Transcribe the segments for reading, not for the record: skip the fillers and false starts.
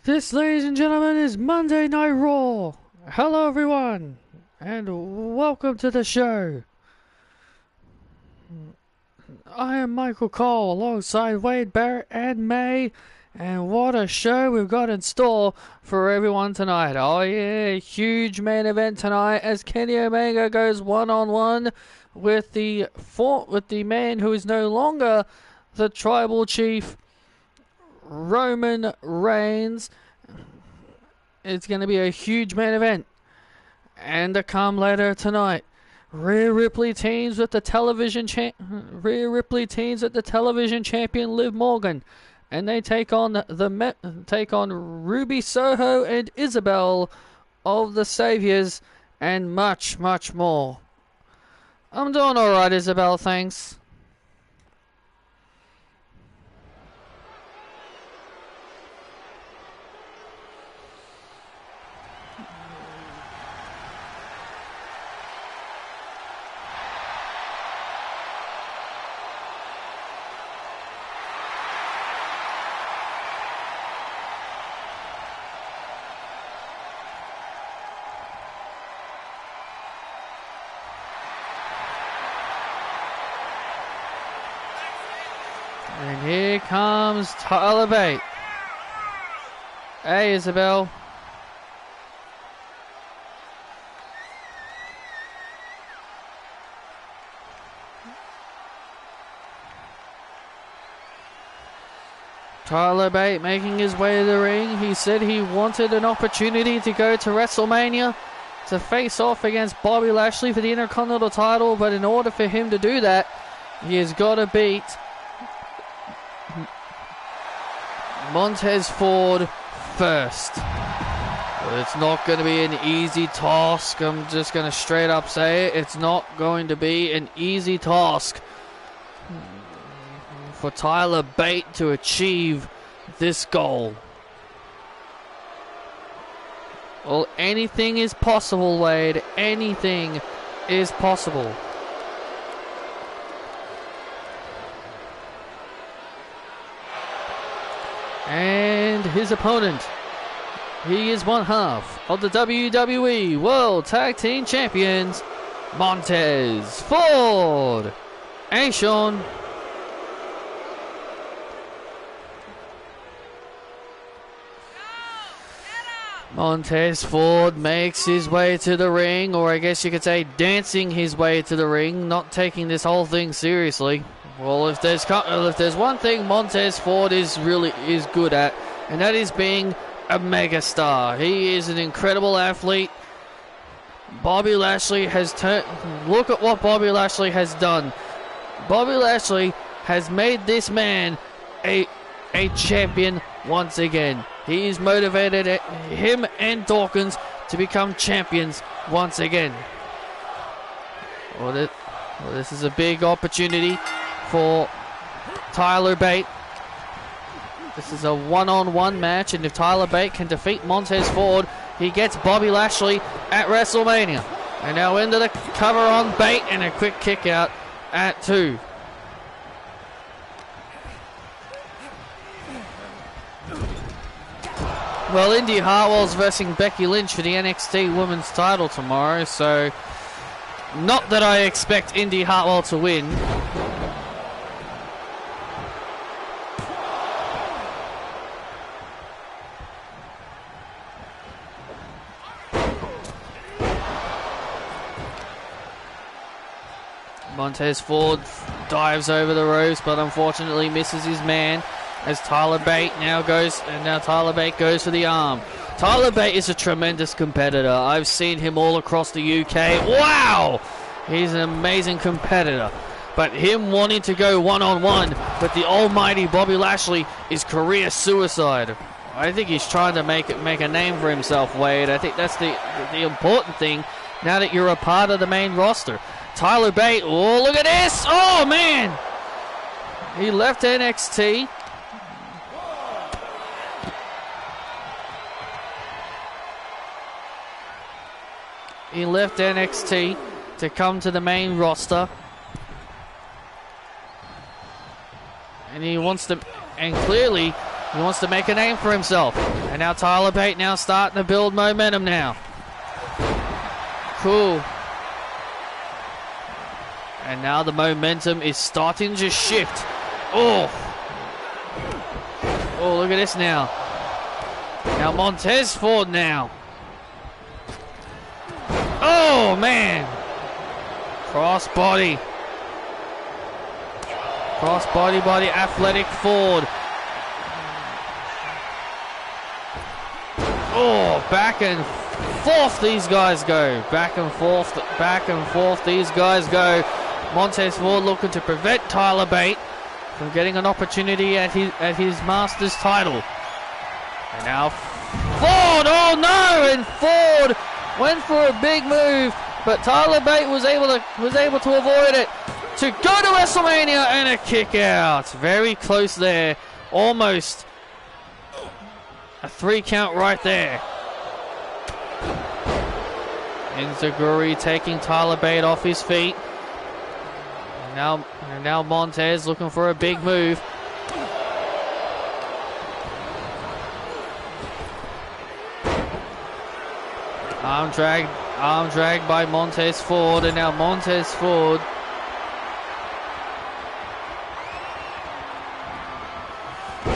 This, ladies and gentlemen, is Monday Night Raw. Hello, everyone, and welcome to the show. I am Michael Cole, alongside Wade Barrett and May, and what a show we've got in store for everyone tonight. Oh yeah, huge main event tonight as Kenny Omega goes one-on-one with the man who is no longer the tribal chief, Roman Reigns. It's going to be a huge main event. And to come later tonight, Rhea Ripley teams with the television champion Liv Morgan, and they take on Ruby Soho and Isabel of the Saviors, and much, much more. I'm doing all right, Isabel. Thanks. And here comes Tyler Bate. Hey, Isabel. Tyler Bate making his way to the ring. He said he wanted an opportunity to go to WrestleMania to face off against Bobby Lashley for the Intercontinental title, but in order for him to do that, he has got to beat Montez Ford first. But it's not going to be an easy task. I'm just going to straight up say it. It's not going to be an easy task for Tyler Bate to achieve this goal. Well, anything is possible, Wade. Anything is possible. And his opponent, he is one half of the WWE World Tag Team Champions, Montez Ford. Hey, Sean. Montez Ford makes his way to the ring, or I guess you could say dancing his way to the ring, not taking this whole thing seriously. Well, if there's one thing Montez Ford is good at, and that is being a megastar. He is an incredible athlete. Bobby Lashley has look at what Bobby Lashley has done. Bobby Lashley has made this man a champion once again. He has motivated him and Dawkins to become champions once again. Well, this is a big opportunity for Tyler Bate. This is a one-on-one match, and if Tyler Bate can defeat Montez Ford, he gets Bobby Lashley at WrestleMania. And now into the cover on Bate, and a quick kick out at 2. Well, Indy Hartwell's versing Becky Lynch for the NXT Women's title tomorrow, so not that I expect Indy Hartwell to win. Montez Ford dives over the ropes, but unfortunately misses his man as Tyler Bate now goes for the arm. Tyler Bate is a tremendous competitor. I've seen him all across the UK. Wow! He's an amazing competitor. But him wanting to go one-on-one with the almighty Bobby Lashley is career suicide. I think he's trying to make a name for himself, Wade. I think that's the important thing now that you're a part of the main roster. Tyler Bate, oh, look at this! Oh, man! He left NXT. He left NXT to come to the main roster. And he wants to, and clearly He wants to make a name for himself. And now Tyler Bate now starting to build momentum now. Cool. And now the momentum is starting to shift. Oh. Oh, look at this now. Now Montez Ford now. Oh, man. Crossbody. Crossbody by the athletic Ford. Oh, back and forth these guys go. Back and forth these guys go. Montez Ford looking to prevent Tyler Bate from getting an opportunity at his Masters title. And now Ford, oh no, and Ford went for a big move, but Tyler Bate was able to avoid it. To go to WrestleMania and a kick out. Very close there. Almost a 3 count right there. Enziguri taking Tyler Bate off his feet. And now Montez looking for a big move. Arm drag by Montez Ford, and now Montez Ford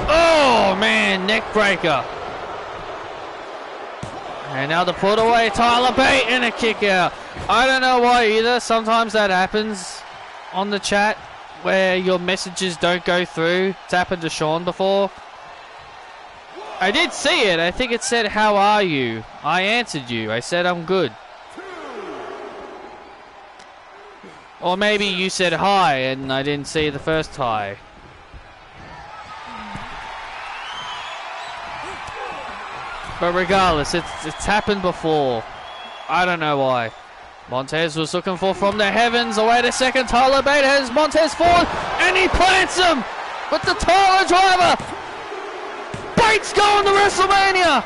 oh man, neck breaker. And now the put away, Tyler Bate, and a kick out. I don't know why either. Sometimes that happens on the chat where your messages don't go through. It's happened to Sean before. I did see it. I think it said, "How are you?" I answered you. I said, "I'm good." Or maybe you said hi and I didn't see the first hi. But regardless, it's happened before. I don't know why. Montez was looking for from the heavens. Oh, wait a second. Tyler Bate has Montez Ford, and he plants him with the Tyler driver. Bate's going to WrestleMania.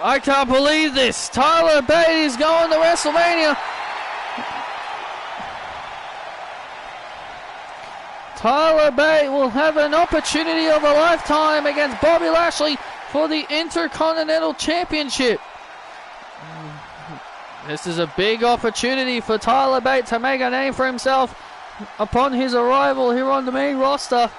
I can't believe this. Tyler Bate is going to WrestleMania. Tyler Bate will have an opportunity of a lifetime against Bobby Lashley for the Intercontinental Championship. This is a big opportunity for Tyler Bate to make a name for himself upon his arrival here on the main roster.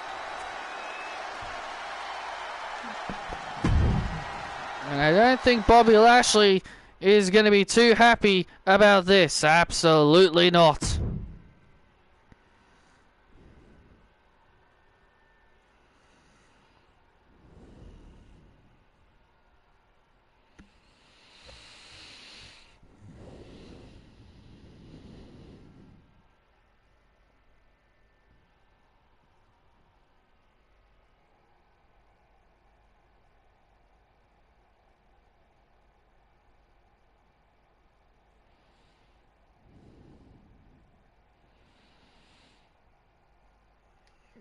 And I don't think Bobby Lashley is going to be too happy about this. Absolutely not.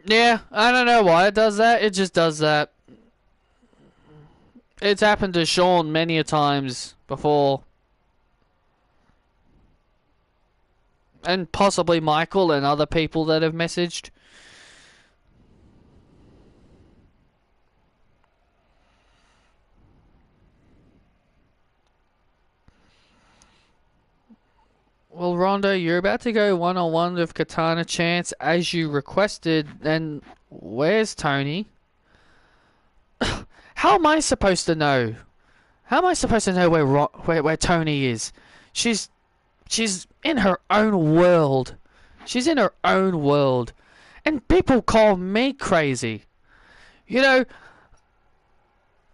Yeah, I don't know why it does that. It just does that. It's happened to Sean many a times before. And possibly Michael and other people that have messaged. Well, Rondo, you're about to go one-on-one with Katana Chance as you requested. Then where's Tony? How am I supposed to know? How am I supposed to know where Tony is? She's in her own world. She's in her own world. And people call me crazy. You know,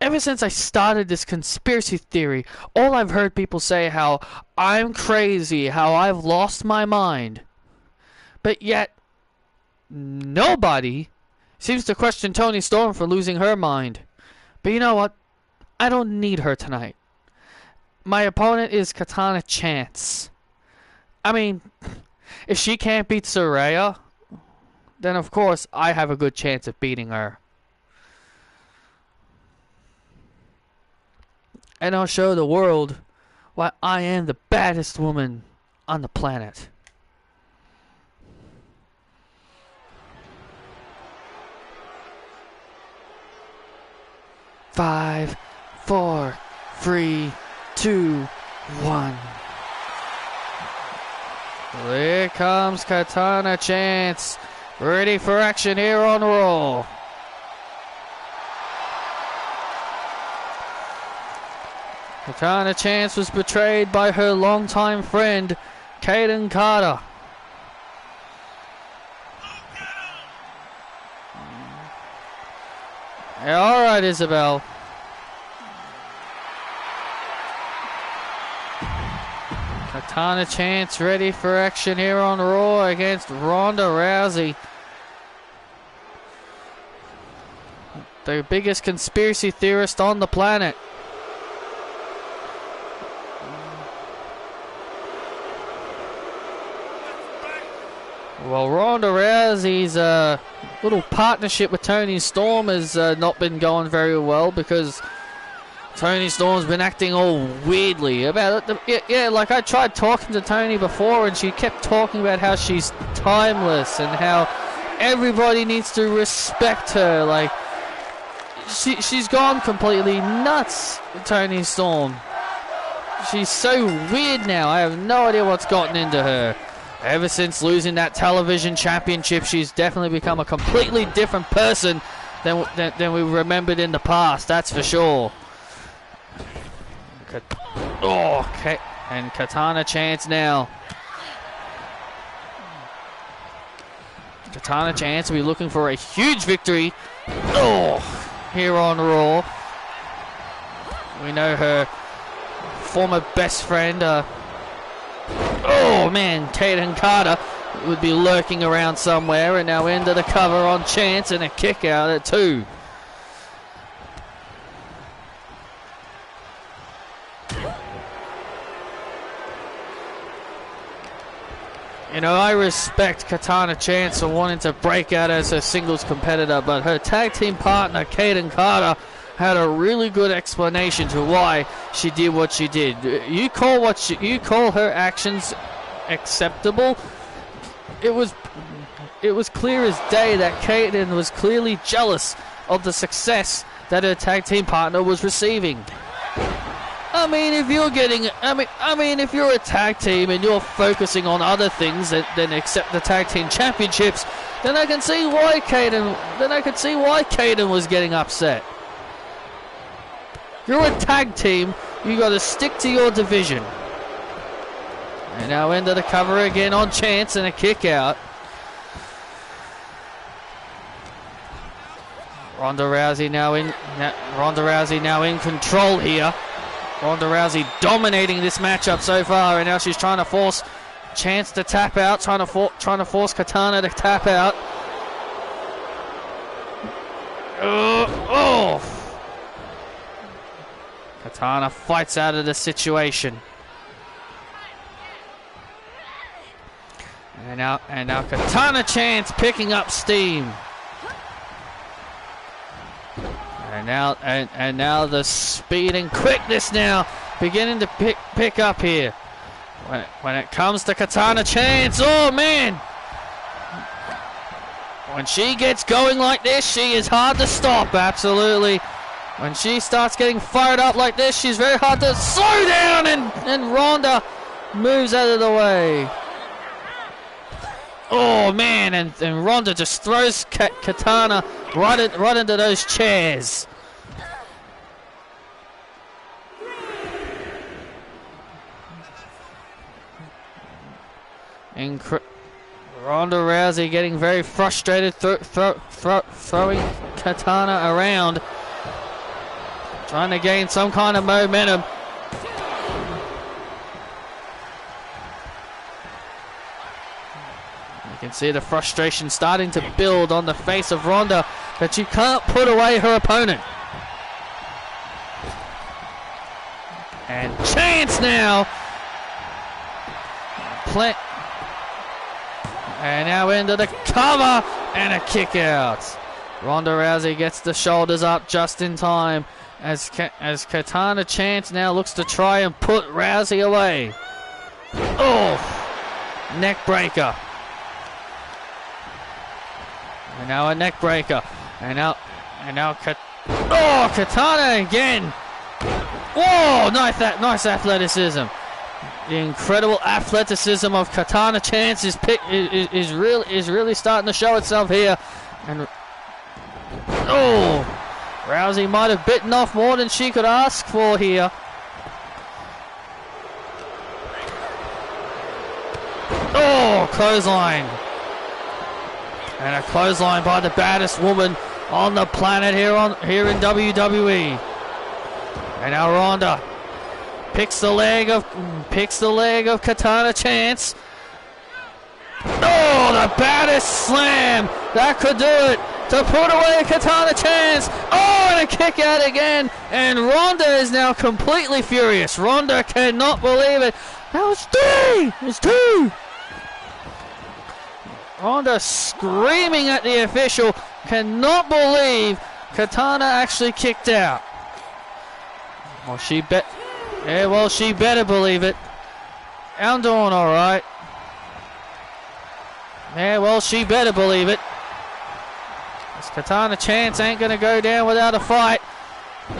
ever since I started this conspiracy theory, all I've heard people say how I'm crazy, how I've lost my mind. But yet, nobody seems to question Toni Storm for losing her mind. But you know what? I don't need her tonight. My opponent is Katana Chance. I mean, if she can't beat Saraya, then of course I have a good chance of beating her. And I'll show the world why I am the baddest woman on the planet. 5, 4, 3, 2, 1. Here comes Katana Chance, ready for action here on Raw. Katana Chance was betrayed by her longtime friend, Kaden Carter. Yeah, all right, Isabel. Katana Chance ready for action here on Raw against Ronda Rousey. The biggest conspiracy theorist on the planet. Well, Ronda Rousey's little partnership with Toni Storm has not been going very well because Toni Storm's been acting all weirdly about it. Yeah, like I tried talking to Toni before and she kept talking about how she's timeless and how everybody needs to respect her. Like, she's gone completely nuts, Toni Storm. She's so weird now. I have no idea what's gotten into her. Ever since losing that television championship, she's definitely become a completely different person than we remembered in the past, that's for sure. Oh, okay. And Katana Chance now. Katana Chance will be looking for a huge victory. Oh, here on Raw. We know her former best friend, oh man, Kaden Carter would be lurking around somewhere, and now into the cover on Chance and a kick out at 2. You know, I respect Katana Chance for wanting to break out as her singles competitor, but her tag team partner, Kaden Carter, had a really good explanation to why she did what she did. You call her actions acceptable? It was clear as day that Kaden was clearly jealous of the success that her tag team partner was receiving. I mean, if you're a tag team and you're focusing on other things than accept the tag team championships, then I can see why Kaden was getting upset. You're a tag team, you got to stick to your division. And now into the cover again on Chance and a kick out. Ronda Rousey now in control here. Ronda Rousey dominating this matchup so far, and now she's trying to force Chance to tap out, trying to force Katana to tap out. Katana fights out of the situation. And now Katana Chance picking up steam. And now the speed and quickness now beginning to pick up here. When it comes to Katana Chance, oh man! When she gets going like this, she is hard to stop, absolutely. When she starts getting fired up like this, she's very hard to slow down, and Ronda moves out of the way. Oh man, and Ronda just throws Katana right into those chairs. Ronda Rousey getting very frustrated, throwing Katana around, trying to gain some kind of momentum. You can see the frustration starting to build on the face of Ronda, but she can't put away her opponent. And Chance now. And now into the cover and a kick out. Ronda Rousey gets the shoulders up just in time as Katana Chance now looks to try and put Rousey away. Oh, neck breaker. And now a neck breaker. And now Oh, Katana again. Whoa, nice athleticism. The incredible athleticism of Katana Chance is really starting to show itself here. And oh, Rousey might have bitten off more than she could ask for here. Oh, clothesline. And a clothesline by the baddest woman on the planet here in WWE. And now Ronda picks the leg of Katana Chance. Oh, the baddest slam that could do it to put away Katana Chance. Oh, and a kick out again. And Ronda is now completely furious. Ronda cannot believe it. That was three. It was two. Ronda screaming at the official, cannot believe Katana actually kicked out. Well, she better believe it. I'm doing all right. Yeah, well, she better believe it. This Katana Chance ain't gonna go down without a fight.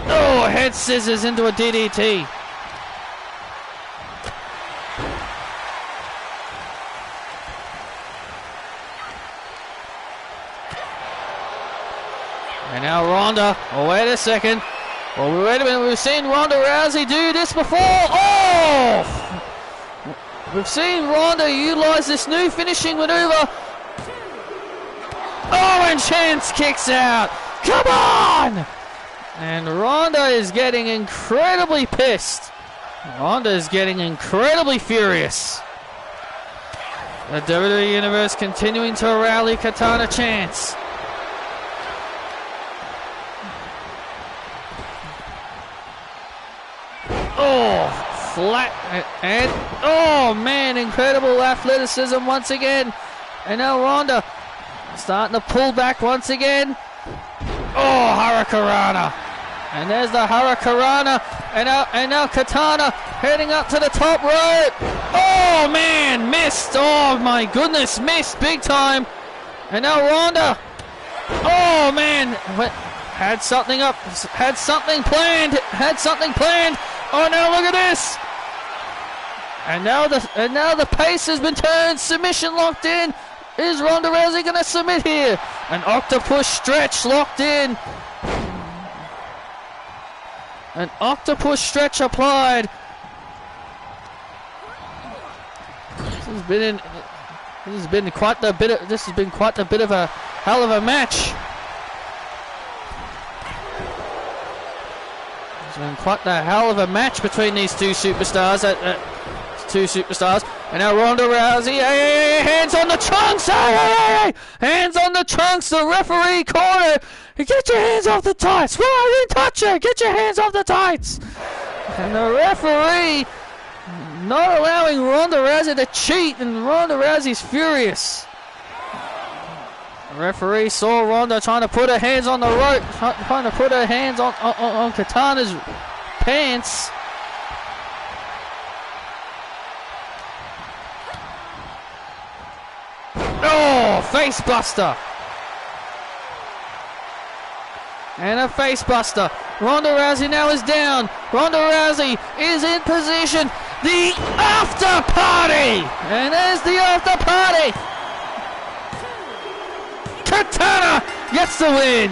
Oh, head scissors into a DDT. And now Ronda, oh wait a second. Well, wait a minute, we've seen Ronda Rousey do this before. Oh! We've seen Ronda utilize this new finishing maneuver. Oh, and Chance kicks out. Come on! And Ronda is getting incredibly pissed. Ronda is getting incredibly furious. The WWE Universe continuing to rally Katana Chance. Oh, flat, and oh man, incredible athleticism once again. And now Ronda starting to pull back once again. Oh, Hurricanrana. And there's the Hurricanrana. And now Katana heading up to the top rope. Oh man, missed. Oh my goodness, missed big time. And now Ronda. Oh man, had something planned. Oh no, look at this! And now the pace has been turned. Submission locked in. Is Ronda Rousey gonna submit here? An octopus stretch locked in. An octopus stretch applied. This has been quite the bit of a hell of a match. It's been quite the hell of a match between these two superstars. And now Ronda Rousey, hands on the trunks, hands on the trunks. The referee corner. Get your hands off the tights. Well, I didn't touch her. Get your hands off the tights. And the referee not allowing Ronda Rousey to cheat, and Ronda Rousey's furious. The referee saw Ronda trying to put her hands on the rope, trying to put her hands on Katana's pants. Oh, face buster. And a face buster. Ronda Rousey now is down. Ronda Rousey is in position. The after party. And there's the after party. Katana gets the win.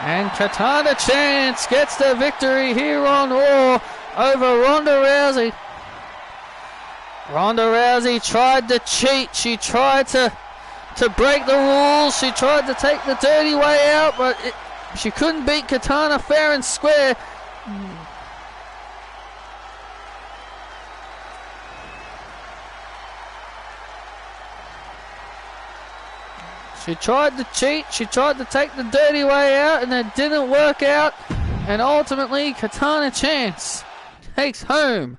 And Katana Chance gets the victory here on Raw over Ronda Rousey. Ronda Rousey tried to cheat. She tried to break the rules. She tried to take the dirty way out, but she couldn't beat Katana fair and square. She tried to cheat, she tried to take the dirty way out, and it didn't work out. And ultimately, Katana Chance takes home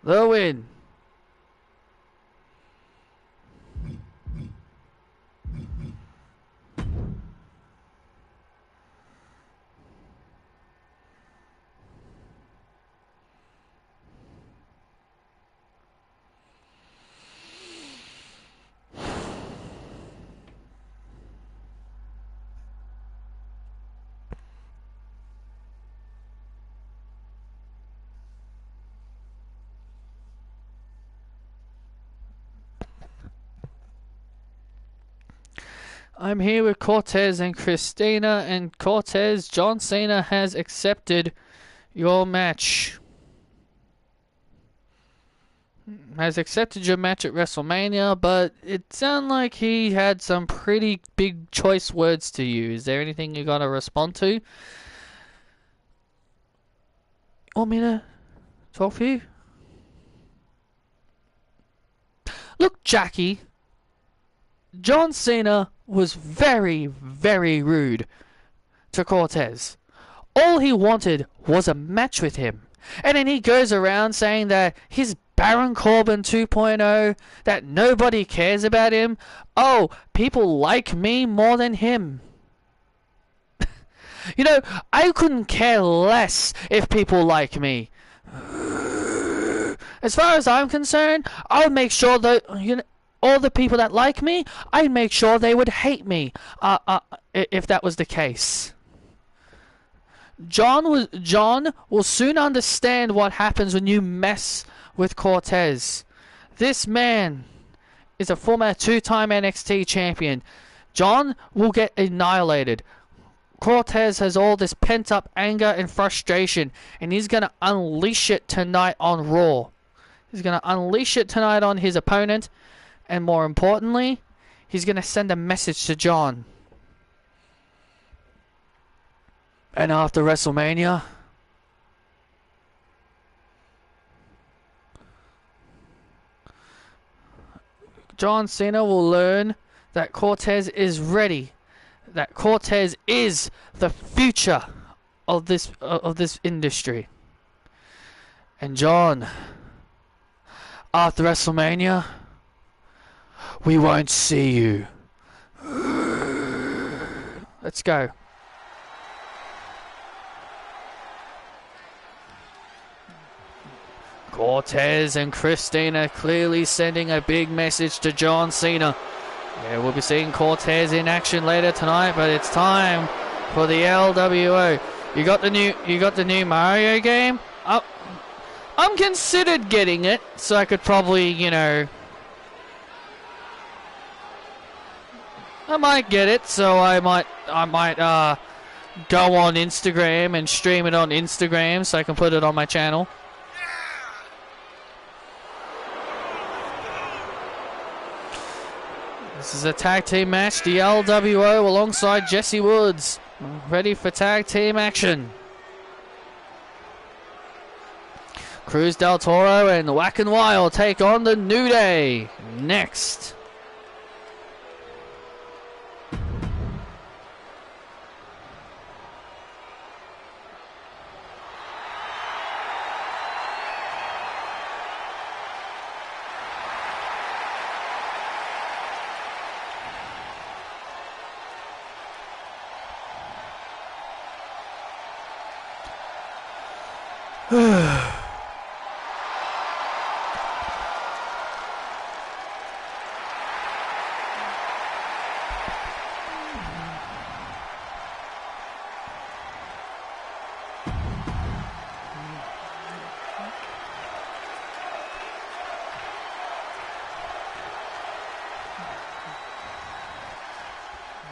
the win. I'm here with Cortez and Christina, and Cortez, John Cena has accepted your match. Has accepted your match at WrestleMania, but it sounded like he had some pretty big choice words to you. Is there anything you gotta respond to? Want me to talk for you? Look, Jackie, John Cena was very, very rude to Cortez. All he wanted was a match with him. And then he goes around saying that he's Baron Corbin 2.0, that nobody cares about him. Oh, people like me more than him. You know, I couldn't care less if people like me. As far as I'm concerned, I'll make sure that, you know, all the people that like me, I'd make sure they would hate me, if that was the case. John will soon understand what happens when you mess with Cortez. This man is a former 2-time NXT champion. John will get annihilated. Cortez has all this pent-up anger and frustration, and he's going to unleash it tonight on Raw. He's going to unleash it tonight on his opponent, and more importantly, he's going to send a message to John. And after WrestleMania, John Cena will learn that Cortez is ready. That Cortez is the future of this industry. And John, after WrestleMania, we won't see you. Let's go. Cortez and Christina clearly sending a big message to John Cena. Yeah, we'll be seeing Cortez in action later tonight, but it's time for the LWO. You got the new Mario game? I'm considered getting it, so I could probably, you know, I might get it, so I might go on Instagram and stream it on Instagram so I can put it on my channel. This is a tag team match, the LWO alongside Jesse Woods, ready for tag team action. Cruz del Toro and Whack and Wild take on the New Day next.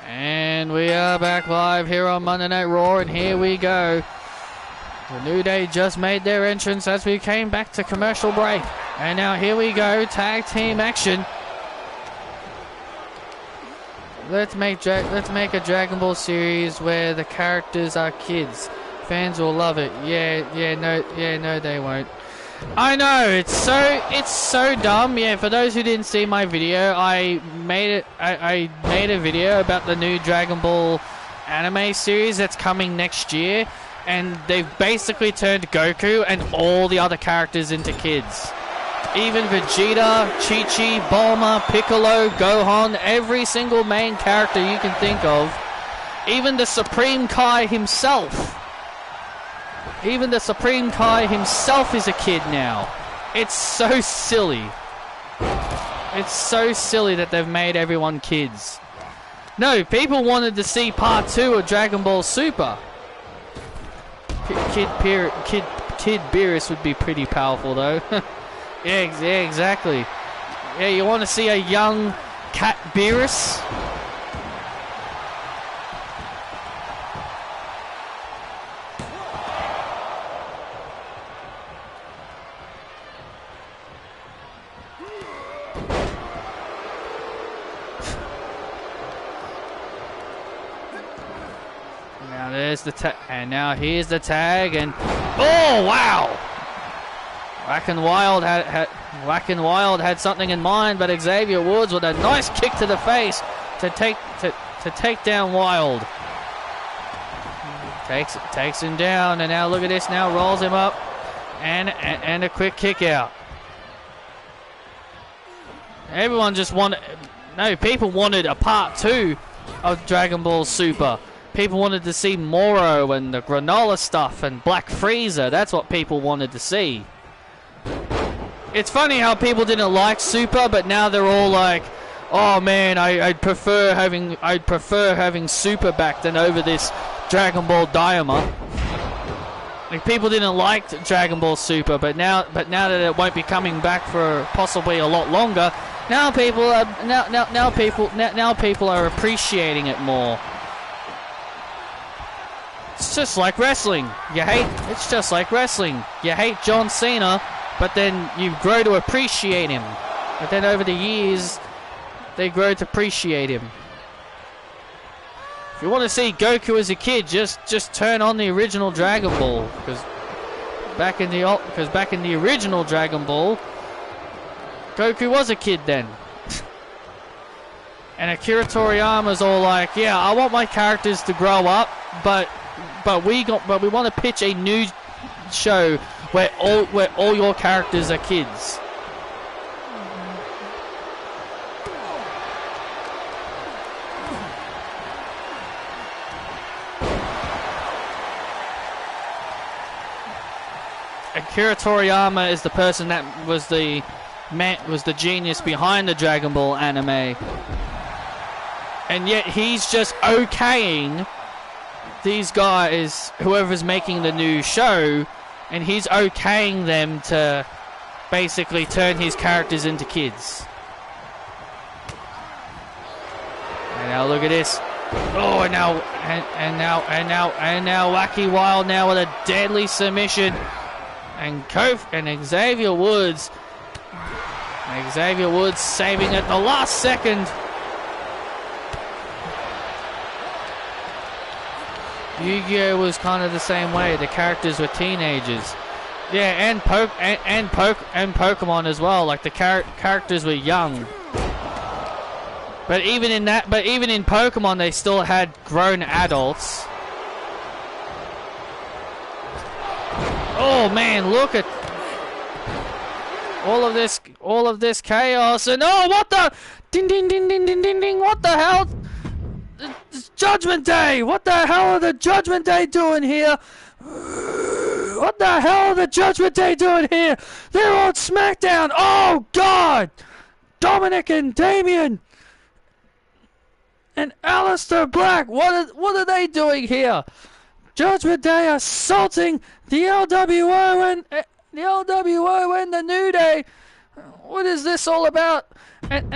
And we are back live here on Monday Night Raw, and here we go. The New Day just made their entrance as we came back to commercial break. And now here we go, tag team action. Let's make a Dragon Ball series where the characters are kids. Fans will love it. No, they won't. I know, it's so dumb. Yeah, for those who didn't see my video, I made a video about the new Dragon Ball anime series that's coming next year, and they've basically turned Goku and all the other characters into kids. Even Vegeta, Chi-Chi, Bulma, Piccolo, Gohan, every single main character you can think of. Even the Supreme Kai himself. Even the Supreme Kai himself is a kid now. It's so silly. It's so silly that they've made everyone kids. No, people wanted to see part 2 of Dragon Ball Super. Kid Beerus would be pretty powerful though. Yeah, exactly. Yeah, you want to see a young Cat Beerus? Now there's the tag, and now here's the tag, and oh wow! Whack and Wild had something in mind, but Xavier Woods with a nice kick to the face to take down Wild. Takes him down, and now look at this. Now rolls him up, and a quick kick out. Everyone just wanted. No, people wanted a part 2 of Dragon Ball Super. People wanted to see Moro and the granola stuff and Black Frieza. That's what people wanted to see. It's funny how people didn't like Super, but now they're all like, "Oh man, I'd prefer having Super back than over this Dragon Ball Daima." Like, people didn't like Dragon Ball Super, but now that it won't be coming back for possibly a lot longer, now people are appreciating it more. It's just like wrestling. It's just like wrestling. You hate John Cena, but then you grow to appreciate him. But then over the years, they grow to appreciate him. If you want to see Goku as a kid, just turn on the original Dragon Ball, because back in the original Dragon Ball, Goku was a kid then. And Akira Toriyama's all like, "Yeah, I want my characters to grow up, but we want to pitch a new show where all your characters are kids." Akira Toriyama is the person that was the genius behind the Dragon Ball anime, and yet he's just okaying these guys, whoever's making the new show, and he's okaying them to basically turn his characters into kids. And now look at this. Oh, and now Wacky Wild now with a deadly submission. And Xavier Woods saving at the last second. Yu-Gi-Oh was kind of the same way. The characters were teenagers. Yeah, and Pokemon as well. Like, the characters were young. But even in Pokemon, they still had grown adults. Oh man, look at all of this chaos, and oh, what the ding ding ding ding ding ding ding, what the hell? It's Judgment Day. What the hell are the Judgment Day doing here? What the hell are the Judgment Day doing here? They're on SmackDown. Oh God, Dominic and Damian and Aleister Black. What are they doing here? Judgment Day assaulting the LWO and the New Day. What is this all about? And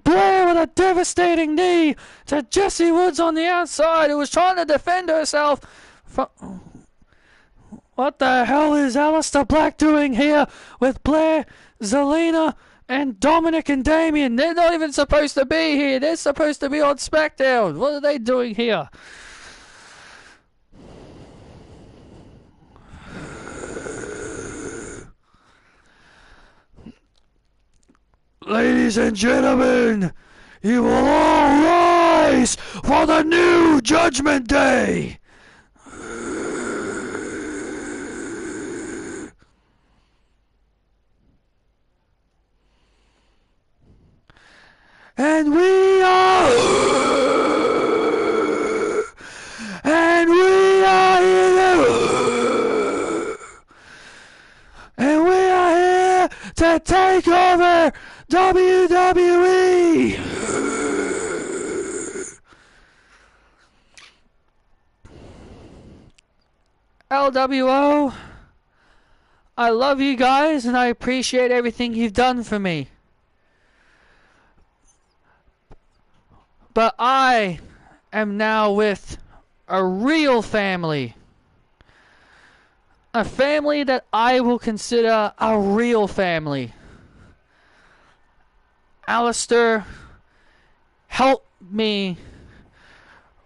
Blair with a devastating knee to Jessie Woods on the outside, who was trying to defend herself. What the hell is Aleister Black doing here with Blair, Zelina, and Dominic and Damian? They're not even supposed to be here. They're supposed to be on SmackDown. What are they doing here? Ladies and gentlemen, you will all rise for the new Judgment Day. And we are here to take over WWE. LWO, I love you guys and I appreciate everything you've done for me. But I am now with a real family. A family that I will consider a real family. Aleister helped me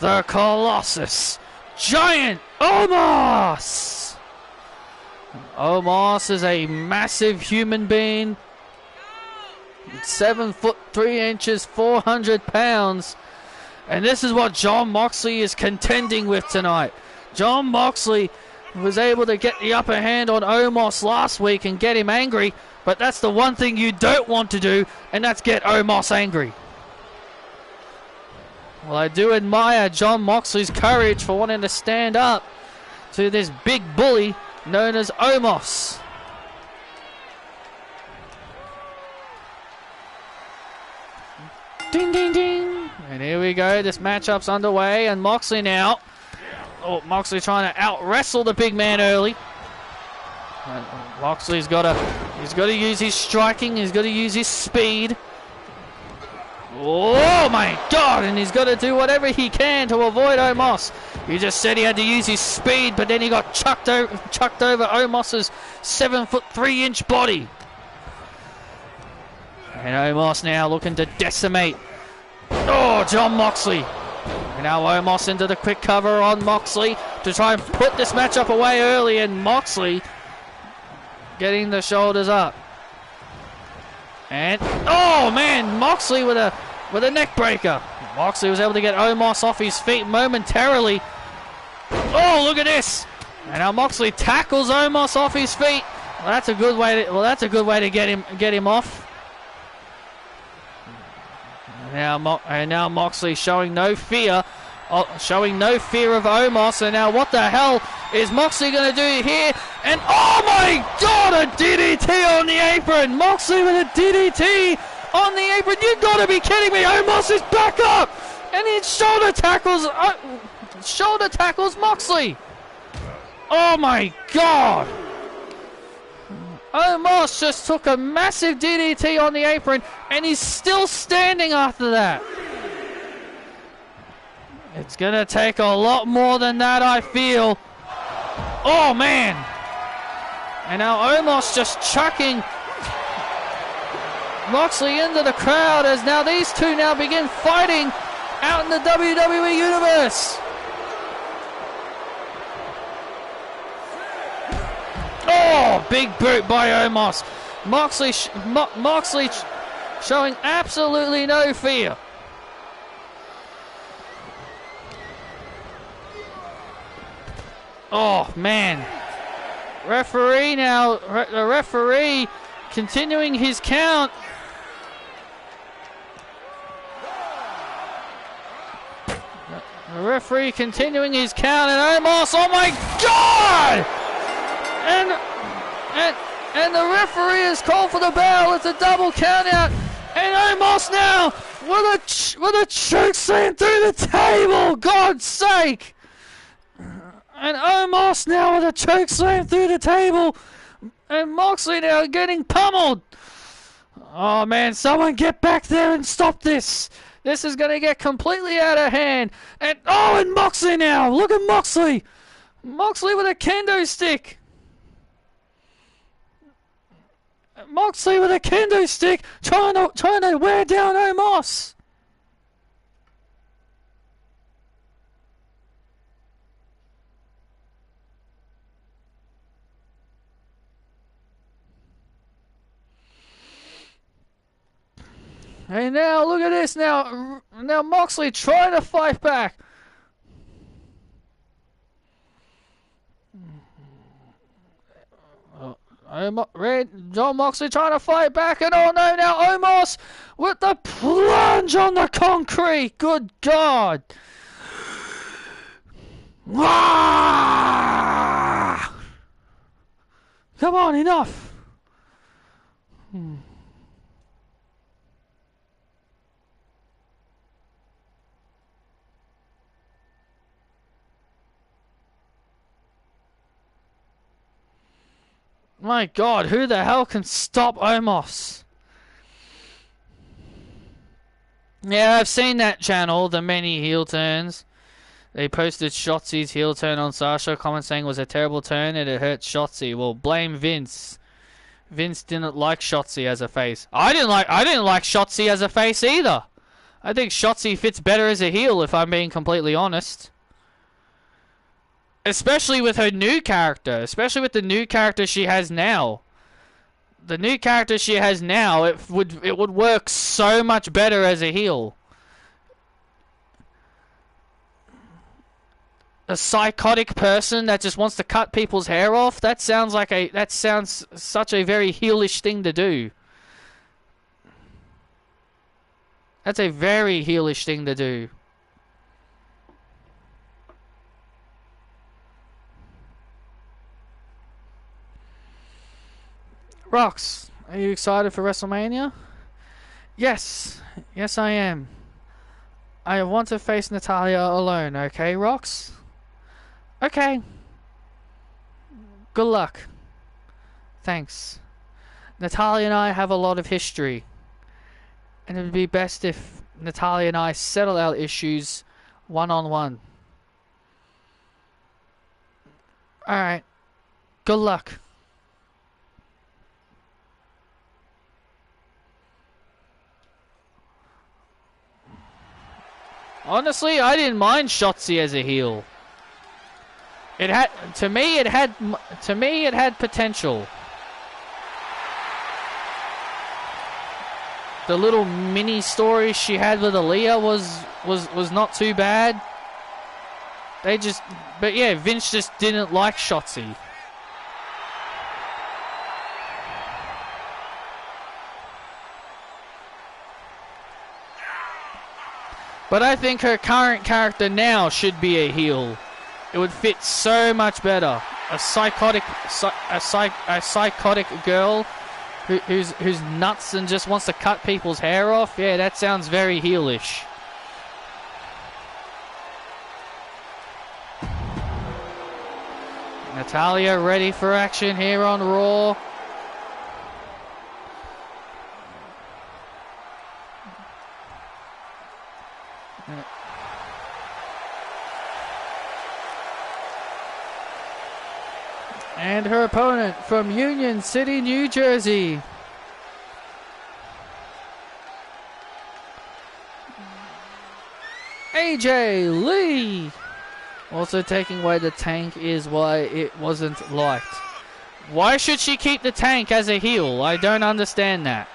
the Colossus, Giant Omos! Omos is a massive human being, 7 foot 3 inches, 400 pounds. And this is what Jon Moxley is contending with tonight. Jon Moxley was able to get the upper hand on Omos last week and get him angry, but that's the one thing you don't want to do, and that's get Omos angry. Well, I do admire Jon Moxley's courage for wanting to stand up to this big bully known as Omos. Ding, ding, ding. And here we go. This matchup's underway, and Moxley now. Oh, Moxley trying to out-wrestle the big man early. And Moxley's got to use his striking. He's got to use his speed. Oh my God! And he's got to do whatever he can to avoid Omos. He just said he had to use his speed, but then he got chucked over Omos's 7 foot 3 inch body. And Omos now looking to decimate. Oh, Jon Moxley. And now Omos into the quick cover on Moxley to try and put this matchup away early, and Moxley getting the shoulders up. And oh man, Moxley with a neck breaker. Moxley was able to get Omos off his feet momentarily. Oh, look at this! And now Moxley tackles Omos off his feet. Well, that's a good way to get him off. And now Moxley showing no fear of Omos. And now what the hell is Moxley going to do here? And oh my God, a DDT on the apron! Moxley with a DDT on the apron. You've got to be kidding me! Omos is back up, and he shoulder tackles Moxley. Oh my God! Omos just took a massive DDT on the apron, and he's still standing after that. It's going to take a lot more than that, I feel. Oh, man. And now Omos just chucking Moxley into the crowd as now these two now begin fighting out in the WWE Universe. Oh, big boot by Omos. Moxley showing absolutely no fear. Oh, man. Referee now, the referee continuing his count. The referee continuing his count, and Omos, oh my God! And the referee has called for the bell. It's a double count out. And Omos now with a choke slam through the table. God's sake. And Omos now with a choke slam through the table. And Moxley now getting pummeled. Oh man, someone get back there and stop this. This is going to get completely out of hand. And oh, and Moxley now. Look at Moxley. Moxley with a kendo stick. Moxley with a kendo stick trying to wear down Omos. And now look at this now Moxley trying to fight back. Jon Moxley trying to fight back, and oh no, now Omos with the plunge on the concrete. Good God. Ah! Come on, enough. My God, who the hell can stop Omos? Yeah, I've seen that channel, the many heel turns. They posted Shotzi's heel turn on Sasha, comment saying it was a terrible turn and it hurt Shotzi. Well, blame Vince. Vince didn't like Shotzi as a face. I didn't like Shotzi as a face either. I think Shotzi fits better as a heel, if I'm being completely honest. Especially with her new character. Especially with the new character she has now. The new character she has now, it would work so much better as a heel. A psychotic person that just wants to cut people's hair off, that sounds such a very heelish thing to do. That's a very heelish thing to do. Rox, are you excited for WrestleMania? Yes. Yes, I am. I want to face Natalya alone, okay, Rox? Okay. Good luck. Thanks. Natalya and I have a lot of history. And it would be best if Natalya and I settle our issues one-on-one. Alright. Good luck. Honestly, I didn't mind Shotzi as a heel. To me it had potential. The little mini story she had with Aaliyah was not too bad. But yeah, Vince just didn't like Shotzi. But I think her current character now should be a heel. It would fit so much better. A psychotic girl who's nuts and just wants to cut people's hair off. Yeah, that sounds very heelish. Natalya ready for action here on Raw. And her opponent from Union City, New Jersey. AJ Lee. Also taking away the tank is why it wasn't liked. Why should she keep the tank as a heel? I don't understand that.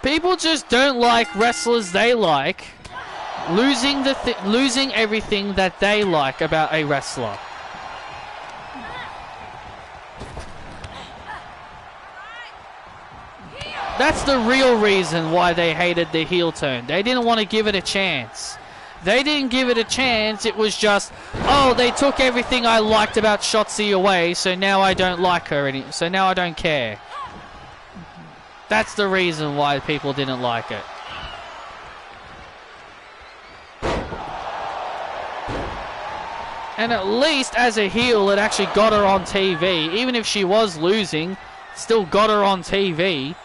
People just don't like wrestlers they like losing everything that they like about a wrestler. That's the real reason why they hated the heel turn. They didn't want to give it a chance. They didn't give it a chance. It was just, oh, they took everything I liked about Shotzi away, so now I don't like her anymore. So now I don't care. That's the reason why people didn't like it. And at least as a heel, it actually got her on TV. Even if she was losing, still got her on TV.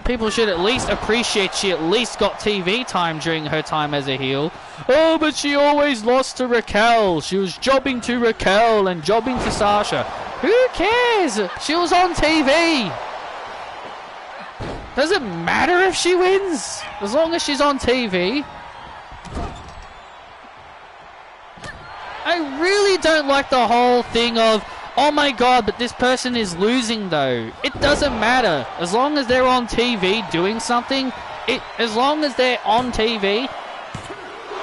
People should at least appreciate she at least got TV time during her time as a heel. Oh, but she always lost to Raquel. She was jobbing to Raquel and jobbing to Sasha. Who cares? She was on TV. Does it matter if she wins? As long as she's on TV. I really don't like the whole thing of, oh my god, but this person is losing though. It doesn't matter. As long as they're on TV doing something, as long as they're on TV.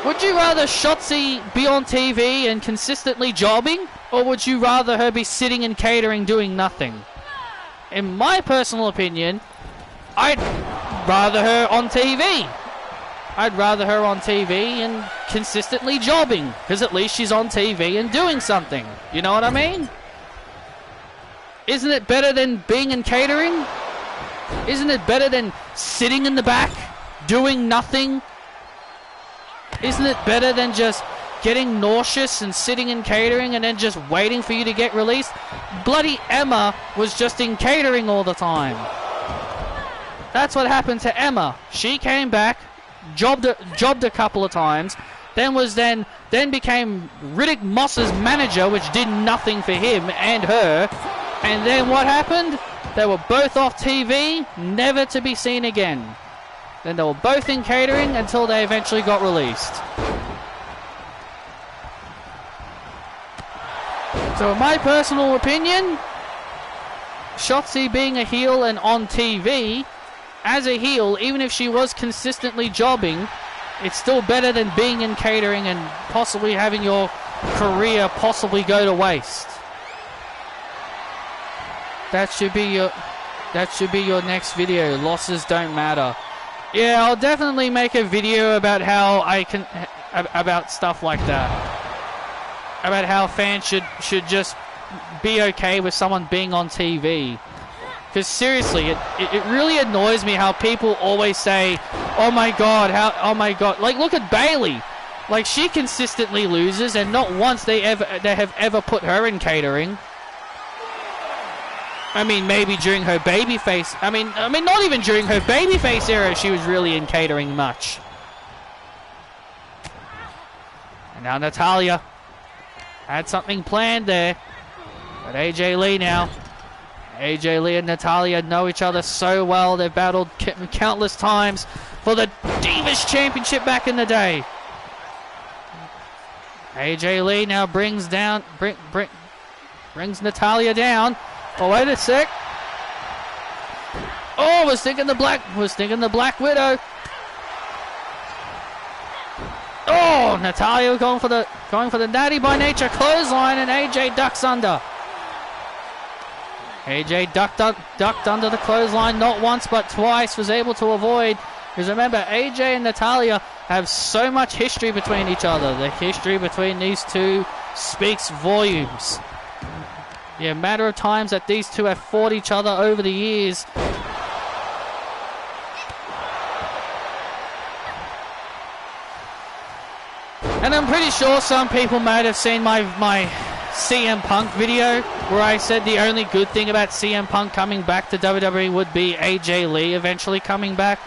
Would you rather Shotzi be on TV and consistently jobbing? Or would you rather her be sitting and catering doing nothing? In my personal opinion, I'd rather her on TV. I'd rather her on TV and consistently jobbing, because at least she's on TV and doing something. You know what I mean? Isn't it better than being in catering? Isn't it better than sitting in the back, doing nothing? Isn't it better than just getting nauseous and sitting in catering and then just waiting for you to get released. Bloody Emma was just in catering all the time. That's what happened to Emma. She came back, jobbed a couple of times, then became Riddick Moss's manager, which did nothing for him and her. And then what happened? They were both off TV, never to be seen again. Then they were both in catering until they eventually got released. So in my personal opinion, Shotzi being a heel and on TV, as a heel, even if she was consistently jobbing, it's still better than being in catering and possibly having your career possibly go to waste. That should be your next video. Losses don't matter. Yeah, I'll definitely make a video about how about stuff like that. About how fans should just be okay with someone being on TV. Because seriously, it really annoys me how people always say, oh my god, like look at Bailey. Like she consistently loses and not once they have ever put her in catering. I mean, maybe during her babyface. I mean, not even during her babyface era, she was really in catering much. And now Natalya had something planned there, but AJ Lee now. AJ Lee and Natalya know each other so well. They've battled countless times for the Divas Championship back in the day. AJ Lee now brings Natalya down. Oh, wait a sec. Oh, was thinking the Black Widow. Oh, Natalya going for the Natty by Nature clothesline, and AJ ducks under. AJ ducked under the clothesline not once but twice, was able to avoid. Because remember, AJ and Natalya have so much history between each other. The history between these two speaks volumes. The matter of times that these two have fought each other over the years. And I'm pretty sure some people might have seen my CM Punk video where I said the only good thing about CM Punk coming back to WWE would be AJ Lee eventually coming back.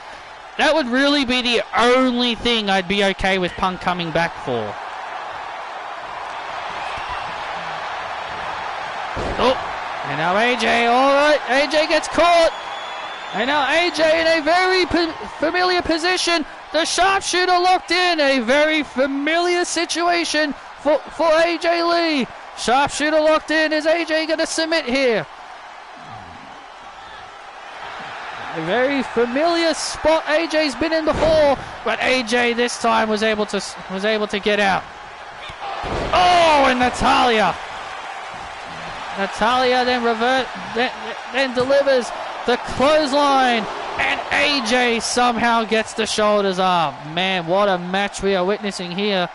That would really be the only thing I'd be okay with Punk coming back for. Oh, and now AJ, alright, AJ gets caught. And now AJ in a very familiar position. The sharpshooter locked in, a very familiar situation for AJ Lee. Sharpshooter locked in. Is AJ going to submit here? A very familiar spot AJ's been in before, but AJ this time was able to get out. Oh, and Natalya then delivers the clothesline, and AJ somehow gets the shoulders up. Man, what a match we are witnessing here.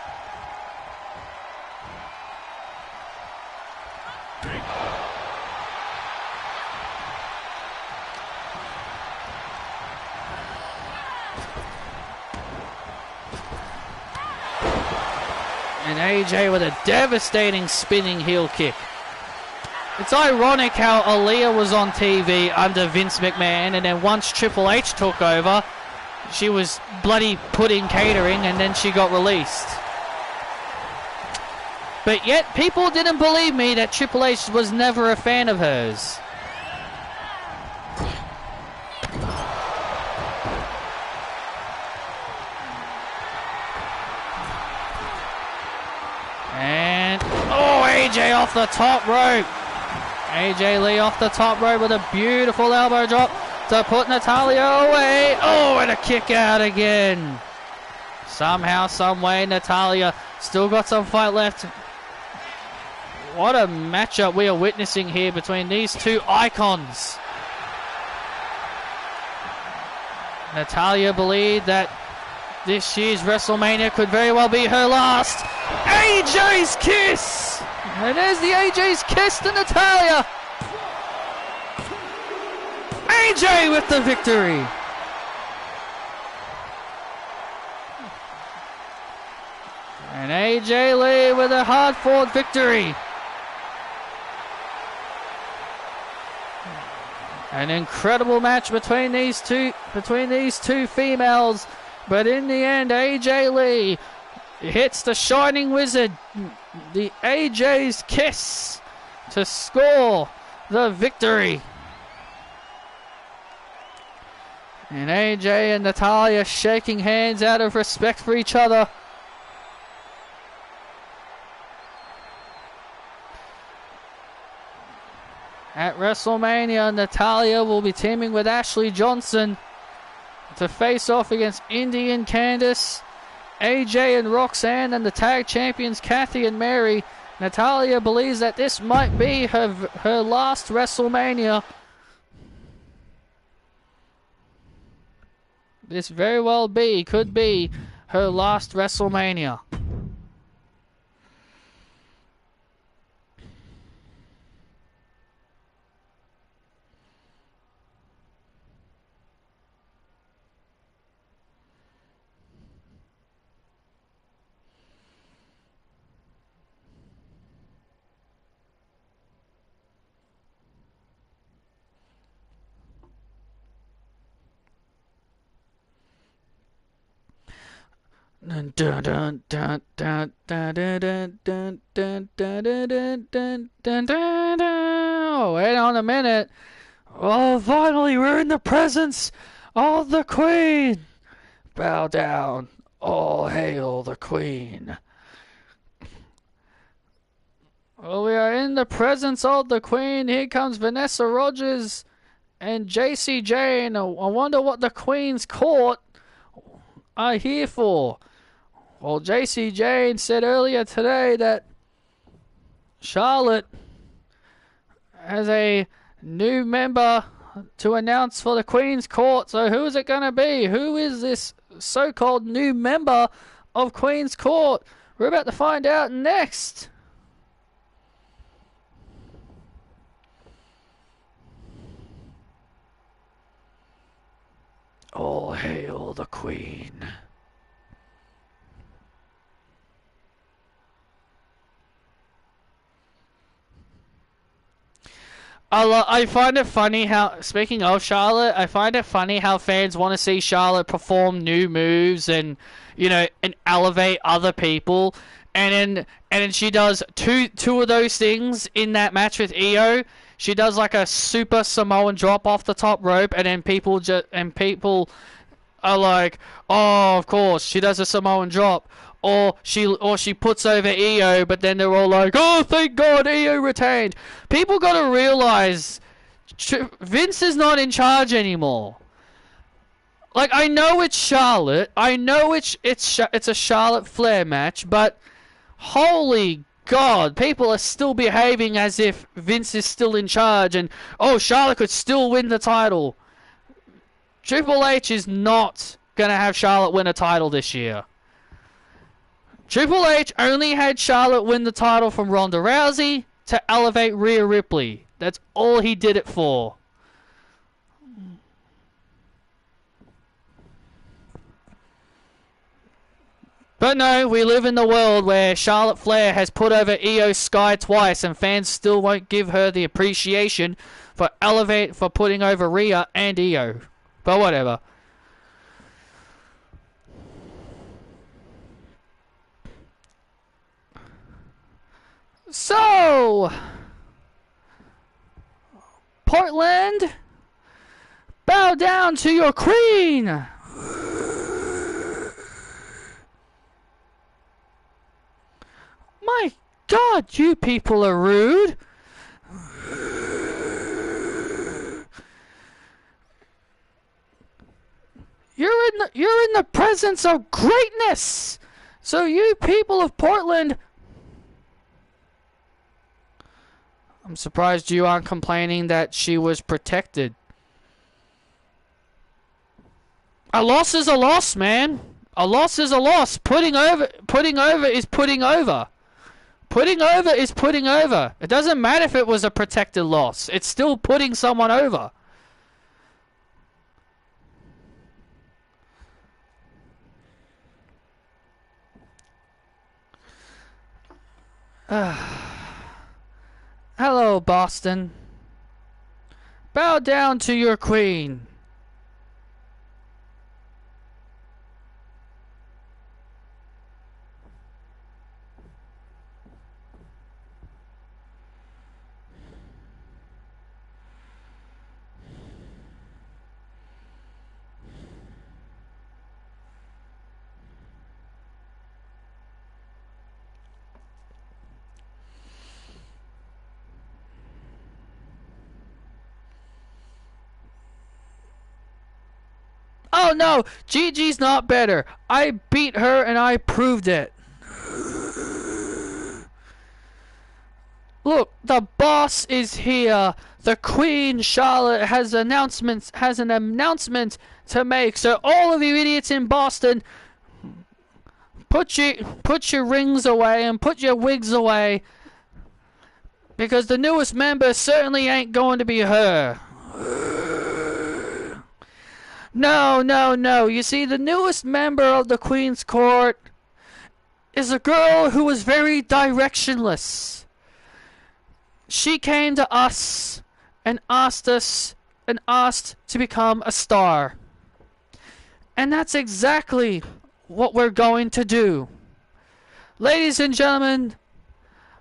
And AJ with a devastating spinning heel kick. It's ironic how Aaliyah was on TV under Vince McMahon, and then once Triple H took over, she was bloody put in catering, and then she got released. But yet, people didn't believe me that Triple H was never a fan of hers. And, oh, AJ off the top rope. AJ Lee off the top rope with a beautiful elbow drop to put Natalya away. Oh, and a kick out again. Somehow, someway, Natalya still got some fight left. What a matchup we are witnessing here between these two icons. Natalya believed that this year's WrestleMania could very well be her last. AJ's kiss! And there's the AJ's kiss to Natalya. AJ with the victory. And And AJ Lee with a hard-fought victory. An incredible match between these two females, but in the end, AJ Lee hits the Shining Wizard, the AJ's Kiss, to score the victory. And AJ and Natalya shaking hands out of respect for each other. At WrestleMania, Natalya will be teaming with Ashley Johnson to face off against Indy and Candice, AJ and Roxanne, and the tag champions Kathy and Mary. Natalya believes that this might be her last WrestleMania. This very well could be her last WrestleMania. Oh, wait on a minute. Oh, finally, we're in the presence of the Queen. Bow down. All hail the Queen. Well, we are in the presence of the Queen. Here comes Vanessa Rogers and JC Jane. I wonder what the Queen's Court are here for. Well, JC Jane said earlier today that Charlotte has a new member to announce for the Queen's Court. So who is it going to be? Who is this so-called new member of Queen's Court? We're about to find out next. All hail the Queen. I find it funny how, speaking of Charlotte, I find it funny how fans want to see Charlotte perform new moves and, and elevate other people. And then she does two of those things in that match with Io. She does like a super Samoan drop off the top rope, and then people are like, oh, of course, she does a Samoan drop. Or she puts over Io, but then they're all like, oh, thank God Io retained. People got to realize Vince is not in charge anymore. Like, I know it's Charlotte. I know it's a Charlotte Flair match, but holy God, people are still behaving as if Vince is still in charge and, oh, Charlotte could still win the title. Triple H is not going to have Charlotte win a title this year. Triple H only had Charlotte win the title from Ronda Rousey to elevate Rhea Ripley. That's all he did it for. But no, we live in the world where Charlotte Flair has put over Io Sky twice and fans still won't give her the appreciation for putting over Rhea and Io. But whatever. So, Portland, bow down to your queen. My God, you people are rude. You're in the presence of greatness. So you people of Portland, I'm surprised you aren't complaining that she was protected. A loss is a loss, man. A loss is a loss. Putting over is putting over. Putting over is putting over. It doesn't matter if it was a protected loss. It's still putting someone over. Hello, Boston. Bow down to your queen. Oh no, Gigi's not better. I beat her and I proved it. Look, the boss is here. The Queen Charlotte has an announcement to make. So all of you idiots in Boston, put your rings away and put your wigs away, because the newest member certainly ain't going to be her. No, no, no. You see, the newest member of the Queen's Court is a girl who was very directionless. She came to us and asked to become a star. And that's exactly what we're going to do. Ladies and gentlemen,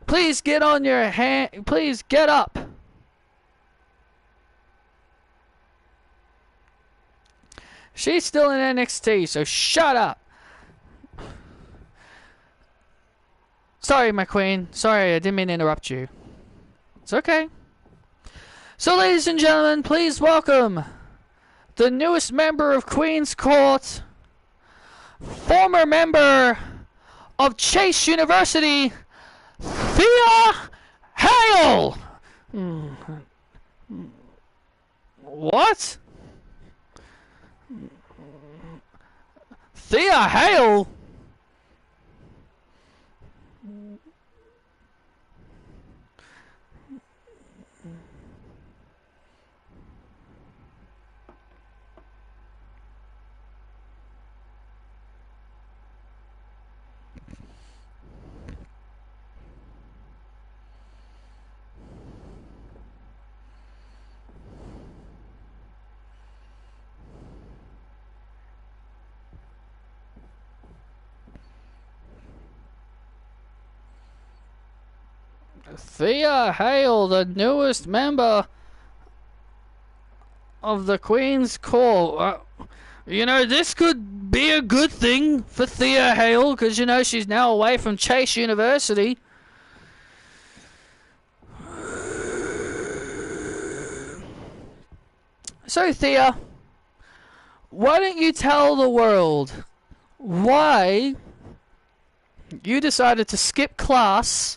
please get on your hand. Please get up. She's still in NXT, so shut up. Sorry, my queen. Sorry, I didn't mean to interrupt you. It's okay. So, ladies and gentlemen, please welcome the newest member of Queen's Court, former member of Chase University, Thea Hale. What? Thea Hale? Thea Hale, the newest member of the Queen's Court. You know, this could be a good thing for Thea Hale, because, you know, she's now away from Chase University. So, Thea, why don't you tell the world why you decided to skip class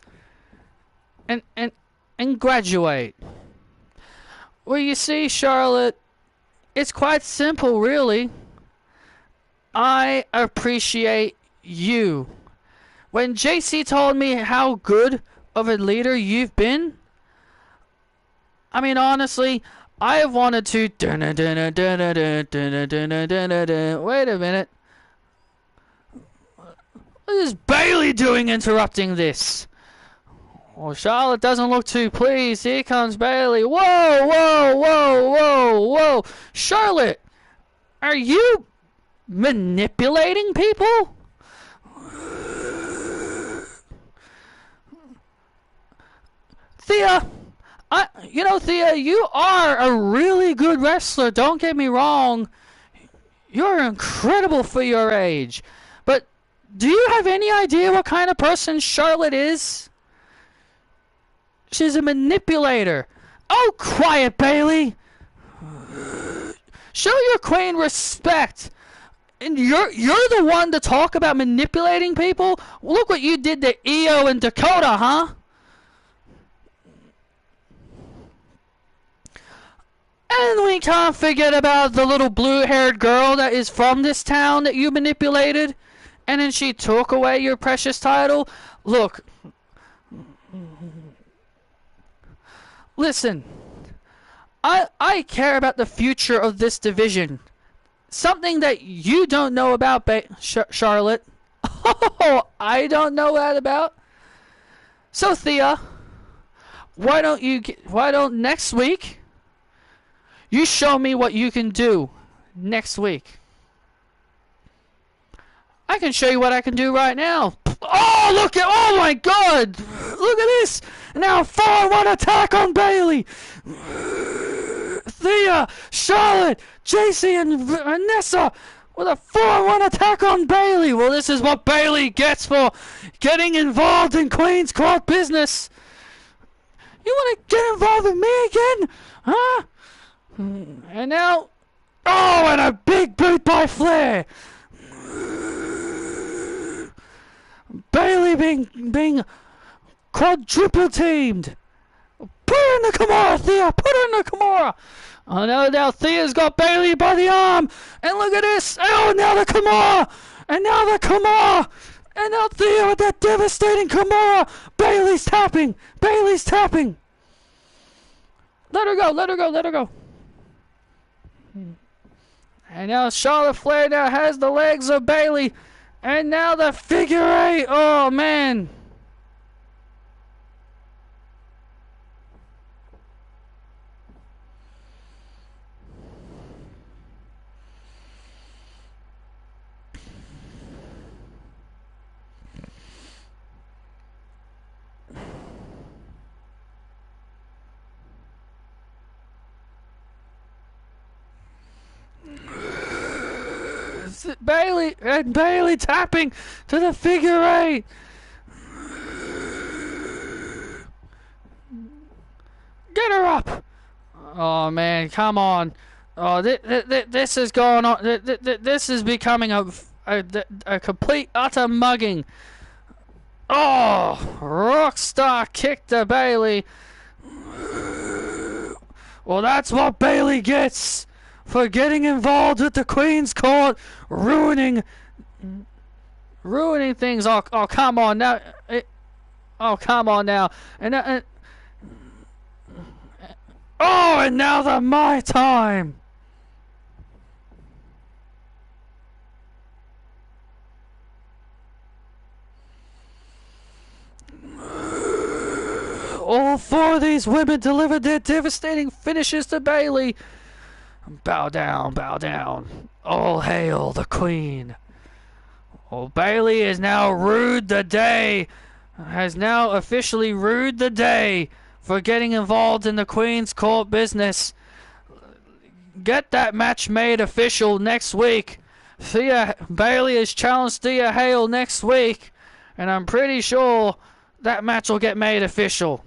and graduate? Well, you see, Charlotte, it's quite simple, really. I appreciate you. When JC told me how good of a leader you've been, I mean, honestly, I have wanted to... Wait a minute. What is Bailey doing interrupting this? Well, Charlotte doesn't look too pleased. Here comes Bailey. Whoa, whoa, whoa, whoa, whoa. Charlotte, are you manipulating people? Thea, Thea, you are a really good wrestler. Don't get me wrong. You're incredible for your age. But do you have any idea what kind of person Charlotte is? She's a manipulator. Oh, quiet, Bailey. Show your queen respect. And you're the one to talk about manipulating people? Look what you did to Io and Dakota, huh? And we can't forget about the little blue-haired girl that is from this town that you manipulated. And then she took away your precious title. Look. Listen, I care about the future of this division. Something that you don't know about, Charlotte. Oh, I don't know that about. So Thea, why don't next week you show me what you can do next week? I can show you what I can do right now. Oh, oh my God! Look at this! Now 4-1 attack on Bailey! Thea, Charlotte, JC, and Vanessa with a 4-1 attack on Bailey. Well, this is what Bailey gets for getting involved in Queen's Court business. You want to get involved with me again? Huh? And now... Oh, and a big boot by Flair! Bailey being quadruple teamed. Put her in the Kimura, Thea! Put her in the Kimura! Oh no, now Thea's got Bailey by the arm! And look at this! Oh, now the Kimura! And now the Kimura! And now Thea with that devastating Kimura! Bailey's tapping! Bailey's tapping! Let her go, let her go, let her go! And now Charlotte Flair now has the legs of Bailey. And now the figure eight. Oh, man. Bailey tapping to the figure eight. Get her up. Oh man, come on. Oh, this is going on. This is becoming a complete utter mugging. Oh, Rockstar kick to Bailey. Well, that's what Bailey gets for getting involved with the Queen's Court, ruining things. Oh, come on now. Oh, come on now. And now the My Time. All four of these women delivered their devastating finishes to Bailey. Bow down, bow down. All hail the Queen. Oh, Bailey has now rued the day. Has now officially rued the day for getting involved in the Queen's Court business. Get that match made official next week. Bailey has challenged Thea Hale next week, and I'm pretty sure that match will get made official.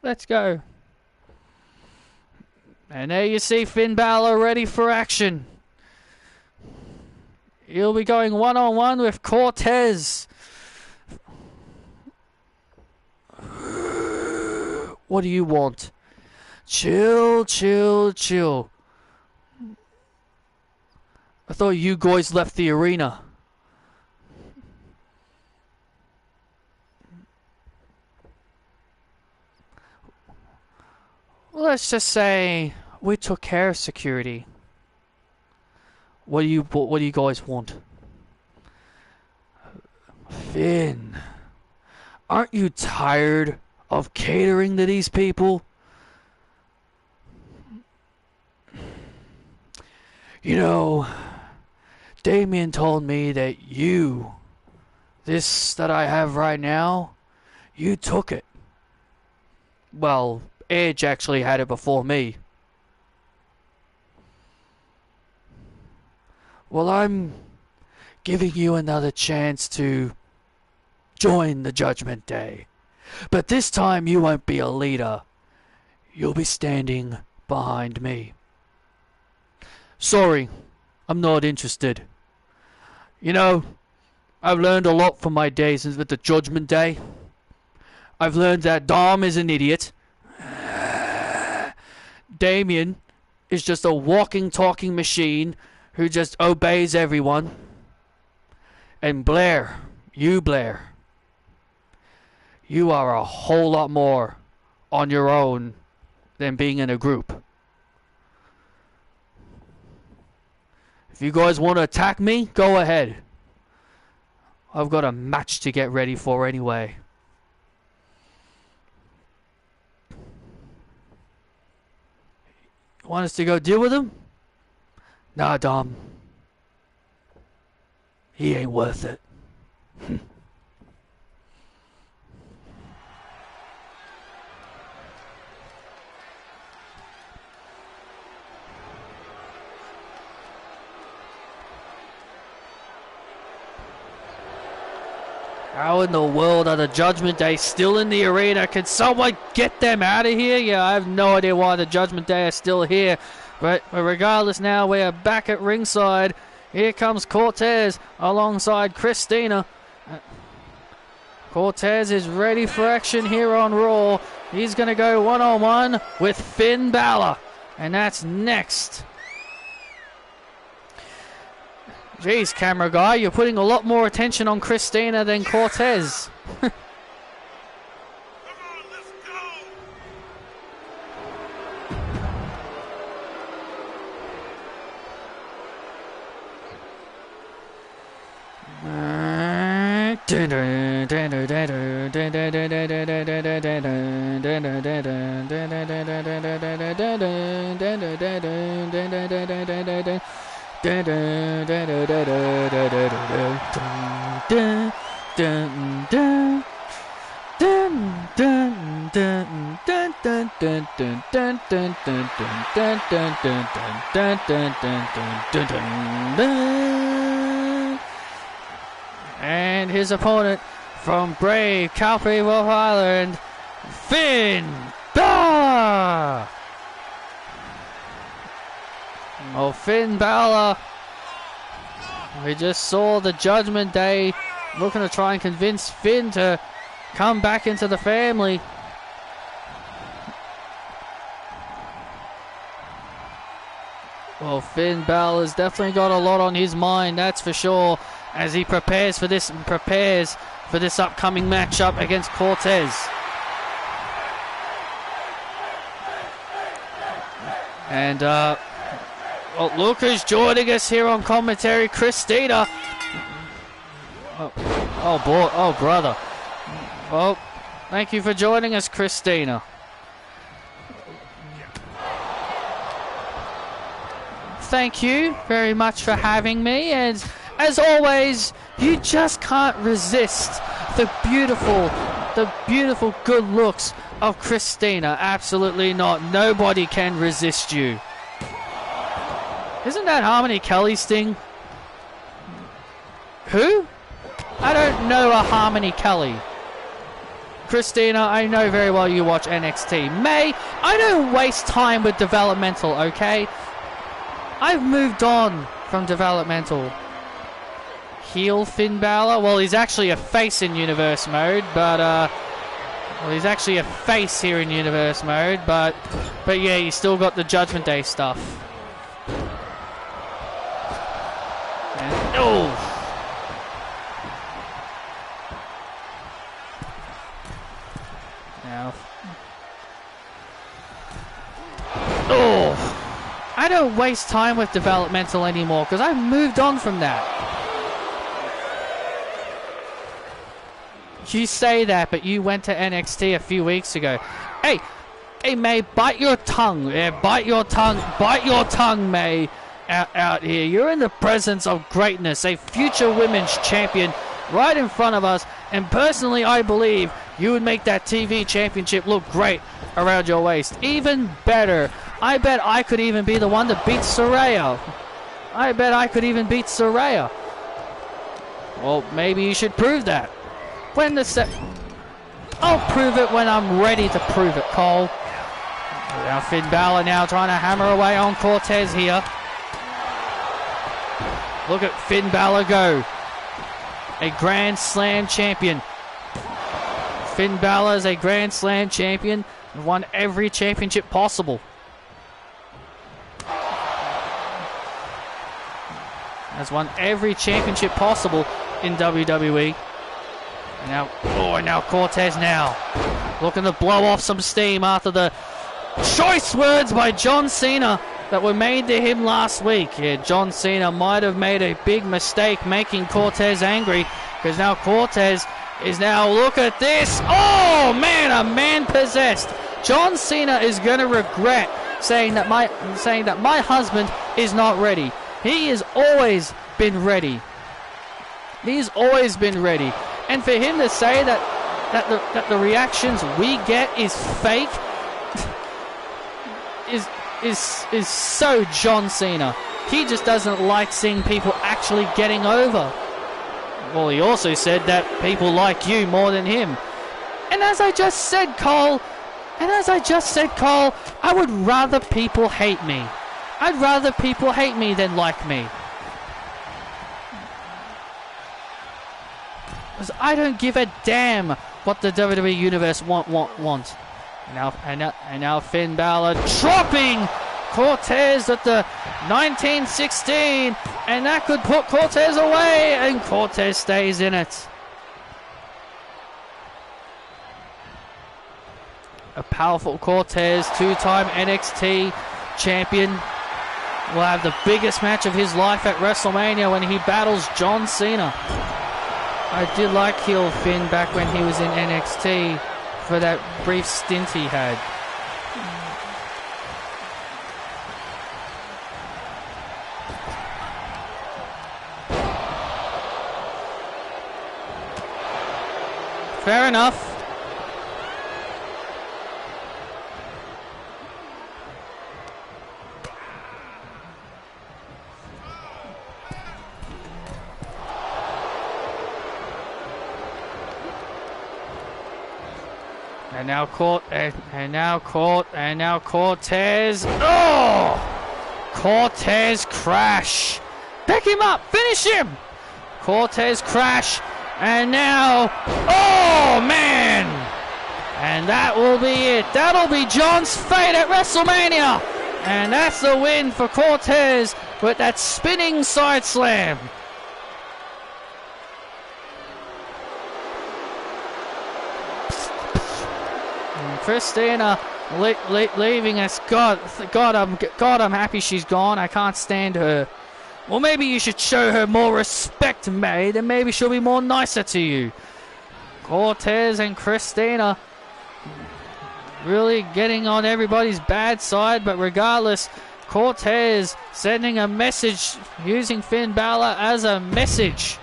Let's go. And there you see Finn Balor ready for action. He'll be going one-on-one with Cortez. What do you want? Chill, chill, chill. I thought you guys left the arena. Well, let's just say we took care of security. What do you guys want? Finn, aren't you tired of catering to these people? You know, Damien told me that this that I have right now, you took it. Well, Edge actually had it before me. Well, I'm giving you another chance to join the Judgment Day. But this time you won't be a leader. You'll be standing behind me. Sorry, I'm not interested. You know, I've learned a lot from my days with the Judgment Day. I've learned that Dom is an idiot. Damien is just a walking, talking machine who just obeys everyone. And Blair, you are a whole lot more on your own than being in a group. If you guys want to attack me, go ahead. I've got a match to get ready for anyway. Want us to go deal with him? Nah, Dom. He ain't worth it. How in the world are the Judgment Day still in the arena? Can someone get them out of here? Yeah, I have no idea why the Judgment Day are still here. But regardless, now we are back at ringside. Here comes Cortez alongside Christina. Cortez is ready for action here on Raw. He's going to go one-on-one with Finn Balor. And that's next. Jeez, camera guy, you're putting a lot more attention on Christina than Cortez. And his opponent from Brave, Calgary, Wolf Island, Finn Balor. Oh, Finn Balor. We just saw the Judgment Day looking to try and convince Finn to come back into the family. Well, Finn Balor's definitely got a lot on his mind, that's for sure, as he prepares for this upcoming matchup against Cortez. And well, look who's joining us here on commentary, Christina. Oh boy, oh brother. Well, thank you for joining us, Christina. Thank you very much for having me, and as always, you just can't resist the beautiful good looks of Christina. Absolutely not. Nobody can resist you. Isn't that Harmony Kelly's thing? Who? I don't know a Harmony Kelly. Christina, I know very well you watch NXT. May, I don't waste time with developmental, okay? I've moved on from developmental. Heel Finn Balor? Well, he's actually a face in Universe Mode, but, well, he's actually a face here in Universe Mode, but yeah, he's still got the Judgment Day stuff. And, oh! Now. Oh! I don't waste time with developmental anymore, because I've moved on from that. You say that, but you went to NXT a few weeks ago. Hey, May, bite your tongue. Yeah, bite your tongue, May, out here. You're in the presence of greatness, a future women's champion right in front of us. And personally, I believe you would make that TV championship look great around your waist. Even better. I bet I could even be the one to beat Saraya. I bet I could even beat Saraya. Well, maybe you should prove that. When the I'll prove it when I'm ready to prove it, Cole. Now Finn Balor now trying to hammer away on Cortez here. Look at Finn Balor go. A Grand Slam champion. Finn Balor is a Grand Slam champion and won every championship possible. Has won every championship possible in WWE. And now Cortez now looking to blow off some steam after the choice words by John Cena that were made to him last week. Yeah, John Cena might have made a big mistake making Cortez angry, because now Cortez is now, look at this. Oh man, a man possessed. John Cena is going to regret saying that my husband is not ready. He has always been ready. He's always been ready. And for him to say that the reactions we get is fake is so John Cena. He just doesn't like seeing people actually getting over. Well, he also said that people like you more than him. And as I just said, Cole, I would rather people hate me. I'd rather people hate me than like me. Because I don't give a damn what the WWE Universe want. And now Finn Balor dropping Cortez at the 1916, and that could put Cortez away, and Cortez stays in it. A powerful Cortez, two-time NXT champion, will have the biggest match of his life at WrestleMania when he battles John Cena. I did like heel Finn back when he was in NXT for that brief stint he had. Fair enough. And now Cortez. Oh! Cortez crash. Pick him up. Finish him. Cortez crash. And now, oh man! And that will be it. That'll be John's fate at WrestleMania. And that's the win for Cortez with that spinning side slam. And Christina leaving us. God, I'm happy she's gone. I can't stand her. Well, maybe you should show her more respect, May, then maybe she'll be more nicer to you. Cortez and Christina really getting on everybody's bad side, but regardless, Cortez sending a message, using Finn Balor as a message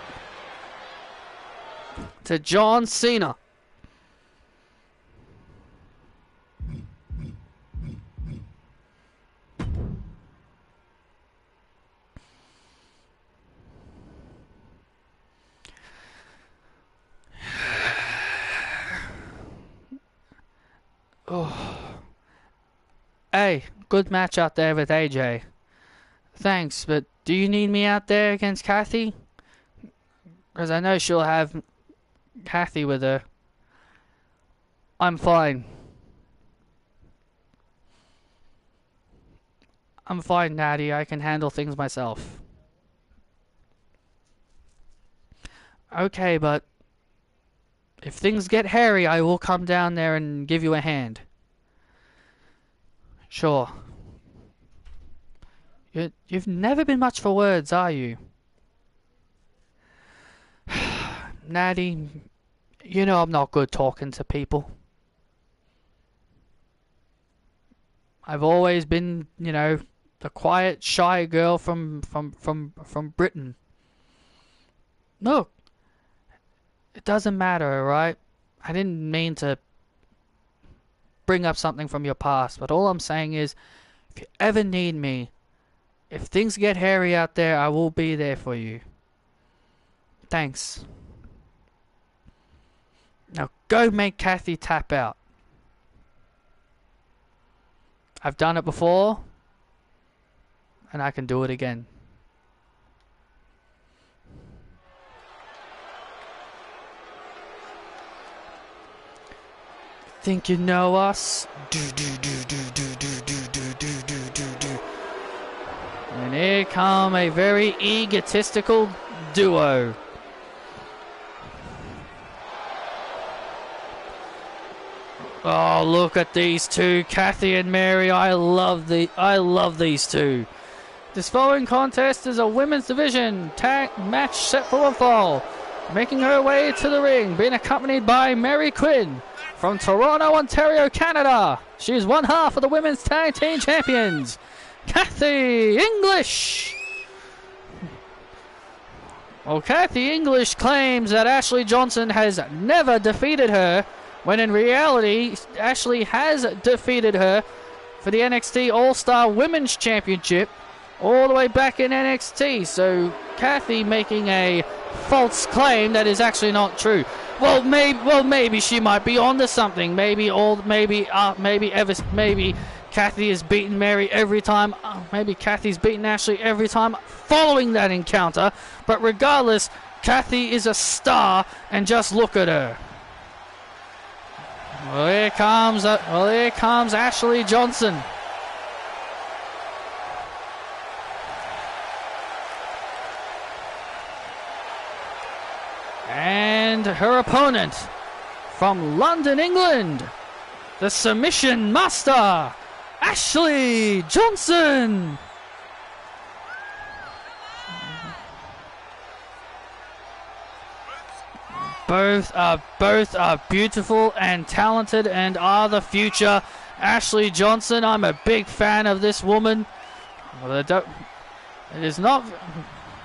to John Cena. Oh. Hey, good match out there with AJ. Thanks, but do you need me out there against Kathy? Because I know she'll have Kathy with her. I'm fine. I'm fine, Natty. I can handle things myself. Okay, but if things get hairy, I will come down there and give you a hand. Sure. You've never been much for words, are you? Natty, you know I'm not good talking to people. I've always been, you know, the quiet, shy girl from Britain. Look. It doesn't matter, alright? I didn't mean to bring up something from your past, but all I'm saying is, if you ever need me, if things get hairy out there, I will be there for you. Thanks. Now go make Kathy tap out. I've done it before, and I can do it again. Think you know us? And here come a very egotistical duo. Oh, look at these two, Kathy and Mary. I love these two. This following contest is a women's division tag match set for a fall. Making her way to the ring, being accompanied by Mary Quinn, from Toronto, Ontario, Canada. She's one half of the Women's Tag Team Champions, Kathy English. Well, Kathy English claims that Ashley Johnson has never defeated her, when in reality, Ashley has defeated her for the NXT All-Star Women's Championship all the way back in NXT. So Kathy making a false claim that is actually not true. Well, maybe she might be onto something. Maybe Kathy has beaten Mary every time. Maybe Kathy's beaten Ashley every time following that encounter. But regardless, Kathy is a star, and just look at her. Well, here comes Ashley Johnson. And her opponent from London, England, the submission master, Ashley Johnson. Both are beautiful and talented and are the future. Ashley Johnson, I'm a big fan of this woman.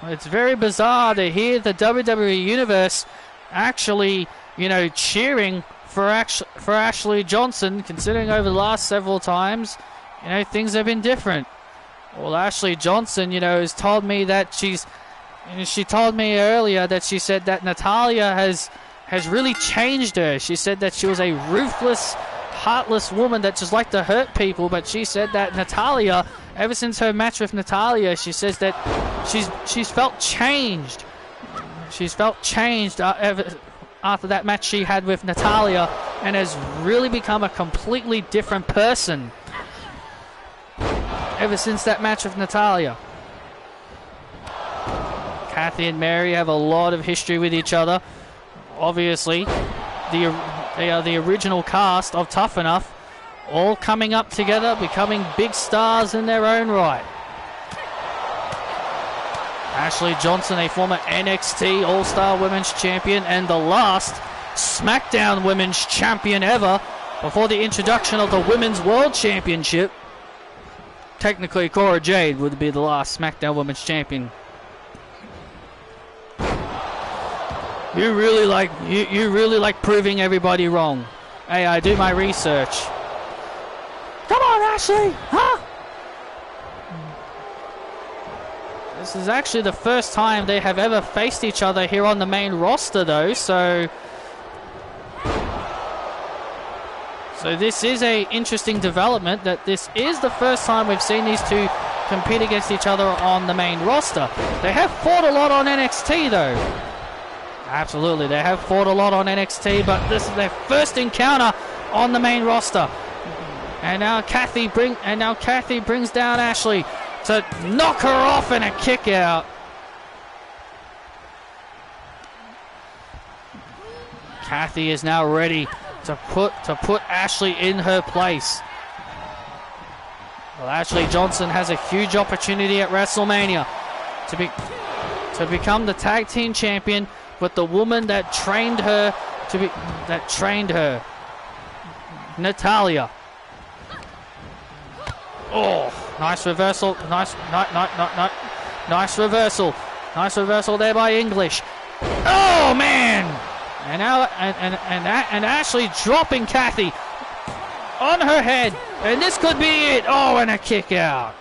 It's very bizarre to hear the WWE Universe actually, cheering for Ashley Johnson, considering over the last several times, things have been different. Well, Ashley Johnson, has told me that she told me earlier that she said that Natalya has really changed her. She said that she was a ruthless, heartless woman that just liked to hurt people, but she said that Natalya, ever since her match with Natalya, she says that she's felt changed. She's felt changed after that match she had with Natalya, and has really become a completely different person ever since that match with Natalya. Kathy and Mary have a lot of history with each other. Obviously, they are the original cast of Tough Enough, all coming up together, becoming big stars in their own right. Ashley Johnson, a former NXT All-Star Women's Champion and the last SmackDown Women's Champion ever before the introduction of the Women's World Championship. Technically, Cora Jade would be the last SmackDown Women's Champion. You really like proving everybody wrong. Hey, I do my research. Come on, Ashley! Huh? This is actually the first time they have ever faced each other here on the main roster, though, so this is a interesting development, that this is the first time we've seen these two compete against each other on the main roster. They have fought a lot on NXT, though. Absolutely, they have fought a lot on NXT, but this is their first encounter on the main roster. And now Kathy brings down Ashley to knock her off in a kick out. Kathy is now ready to put Ashley in her place. Well, Ashley Johnson has a huge opportunity at WrestleMania to become the tag team champion with the woman that trained her Natalya. Oh, nice reversal. Nice reversal. Nice reversal there by English. Oh man! And now and Ashley dropping Kathy on her head, and this could be it. Oh, and a kick out.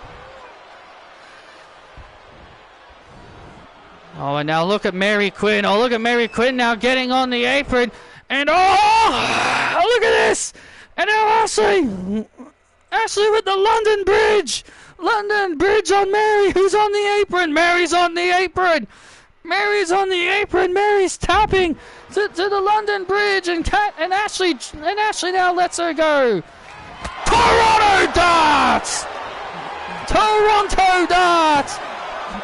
Oh, and now look at Mary Quinn. Oh, look at Mary Quinn now getting on the apron. And oh, look at this. And now Ashley with the London Bridge. London Bridge on Mary, who's on the apron. Mary's on the apron. Mary's on the apron. Mary's tapping to the London Bridge. And Ashley now lets her go. Toronto darts. Toronto darts.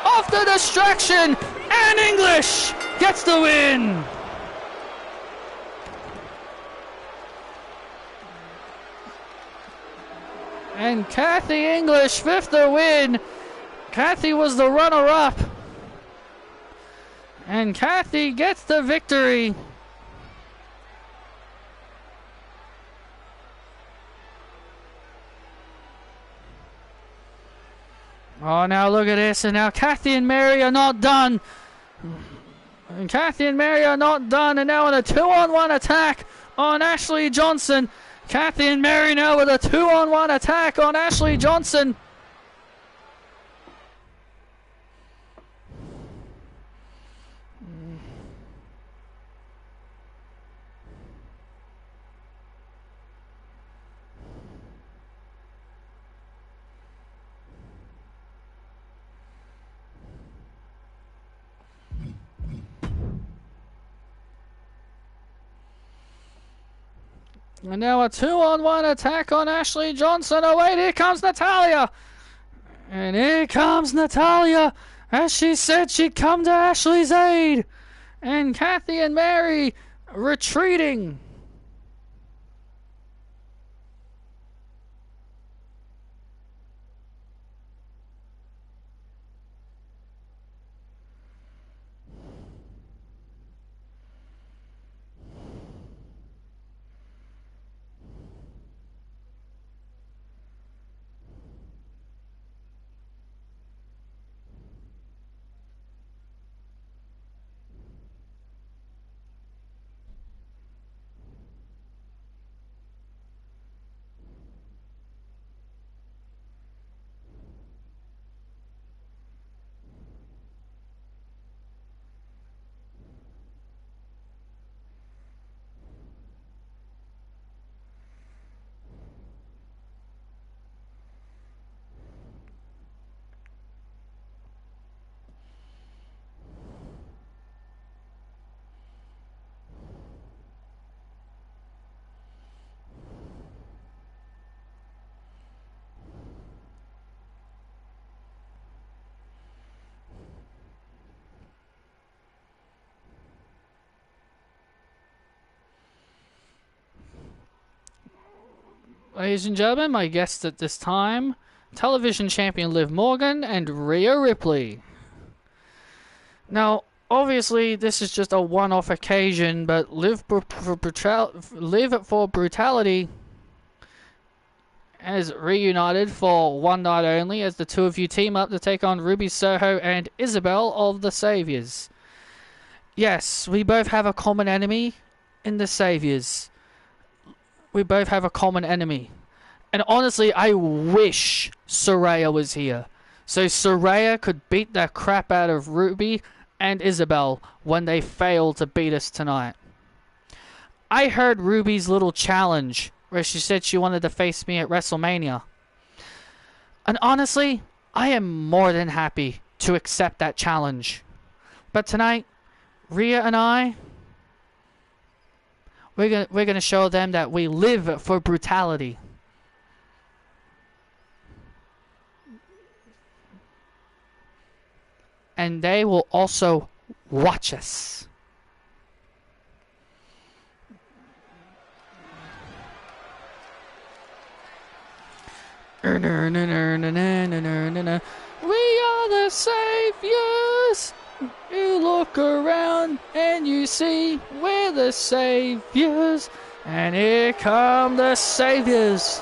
Off the distraction. And English gets the win. And Kathy English with the win. Kathy was the runner-up. And Kathy gets the victory. Oh, now look at this. And now Kathy and Mary are not done. And Kathy and Mary are not done. And now in a 2-on-1 attack on Ashley Johnson. Kathy and Mary now with a 2-on-1 attack on Ashley Johnson. And now a 2-on-1 attack on Ashley Johnson. Oh wait, here comes Natalya. And here comes Natalya. As she said she'd come to Ashley's aid. And Kathy and Mary retreating. Ladies and gentlemen, my guests at this time, television champion Liv Morgan and Rhea Ripley. Now, obviously, this is just a one-off occasion, but Liv for Brutality has reunited for one night only as the two of you team up to take on Ruby Soho and Isabel of the Saviors. Yes, we both have a common enemy in the Saviors. We both have a common enemy. And honestly, I wish Saraya was here. So Saraya could beat the crap out of Ruby and Isabel when they fail to beat us tonight. I heard Ruby's little challenge where she said she wanted to face me at WrestleMania. And honestly, I am more than happy to accept that challenge. But tonight, Rhea and I, we're gonna show them that we live for brutality. And they will also watch us. We are the Saviors. You look around and you see we're the Saviors. And here come the Saviors.